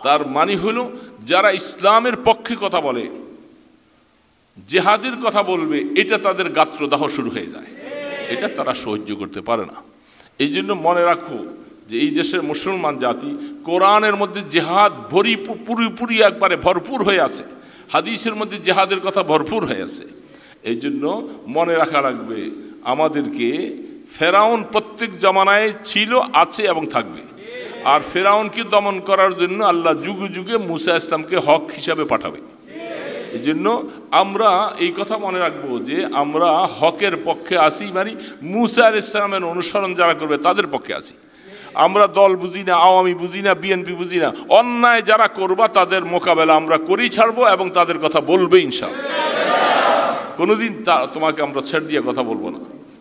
তার মানে হলো যারা ইসলামের পক্ষে কথা বলে, জেহাদের কথা বলবে, এটা তাদের গাত্রদাহ শুরু হয়ে যায়, এটা তারা সহ্য করতে পারে না। এই জন্য মনে রাখো যে এই দেশের মুসলমান জাতি কোরআনের মধ্যে জেহাদ পুরোপুরি একবারে ভরপুর হয়ে আছে, হাদিসের মধ্যে জেহাদের কথা ভরপুর হয়ে আছে। এই জন্য মনে রাখা লাগবে আমাদেরকে ফেরাউন প্রত্যেক জমানায় ছিল, আছে এবং থাকবে। আর ফেরাউনকে দমন করার জন্য আল্লাহ যুগে যুগে মুসা ইসলামকে হক হিসাবে পাঠাবে। এই জন্য আমরা এই কথা মনে রাখবো যে আমরা হকের পক্ষে আছি, মানে মুসা আলাইহিস সালামের অনুসরণ যারা করবে তাদের পক্ষে আছি। আমরা দল বুঝি না, আওয়ামী বুঝি না, বিএনপি বুঝি না, অন্যায় যারা করবা তাদের মোকাবেলা আমরা করেই ছাড়বো এবং তাদের কথা বলবে ইনশাআল্লাহ। কোনোদিন তোমাকে আমরা ছেড়ে দিয়ে কথা বলবো না,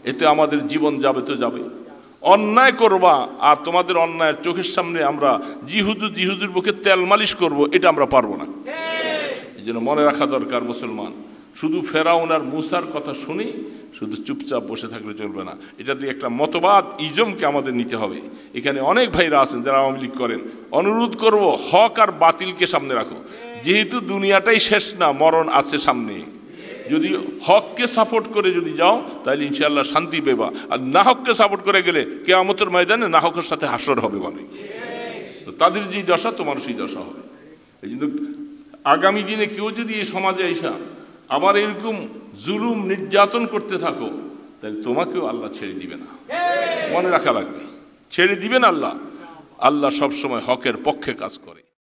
এতে আমাদের জীবন যাবে তো যাবে। অন্যায় করবা আর তোমাদের অন্যায়ের চোখের সামনে আমরা জিহুজুর বুকে তেল মালিশ করবো, এটা আমরা পারবো না। এই জন্য মনে রাখা দরকার মুসলমান, শুধু ফেরাউন আর মুসার কথা শুনি শুধু চুপচাপ বসে থাকলে চলবে না, এটা দিয়ে একটা মতবাদ ইজমকে আমাদের নিতে হবে। এখানে অনেক ভাইরা আছেন যারা আওয়ামী লীগ করেন, অনুরোধ করব হক আর বাতিলকে সামনে রাখো, যেহেতু দুনিয়াটাই শেষ না, মরণ আছে সামনে। যদি হককে সাপোর্ট করে যদি যাও তাহলে ইনশাআল্লাহ শান্তি পেবা, আর না হককে সাপোর্ট করে গেলে কিয়ামতের ময়দানে না হকের সাথে হাসর হবে, মানে তাদের যে দশা তোমার সেই দশা হবে। এই জন্য আগামী দিনে কেউ যদি এই সমাজে এসা আবার এরকম জুলুম নির্যাতন করতে থাকো, তাহলে তোমাকেও আল্লাহ ছেড়ে দিবে না, মনে রাখা লাগবে, ছেড়ে দিবেন আল্লাহ। আল্লাহ সবসময় হকের পক্ষে কাজ করে।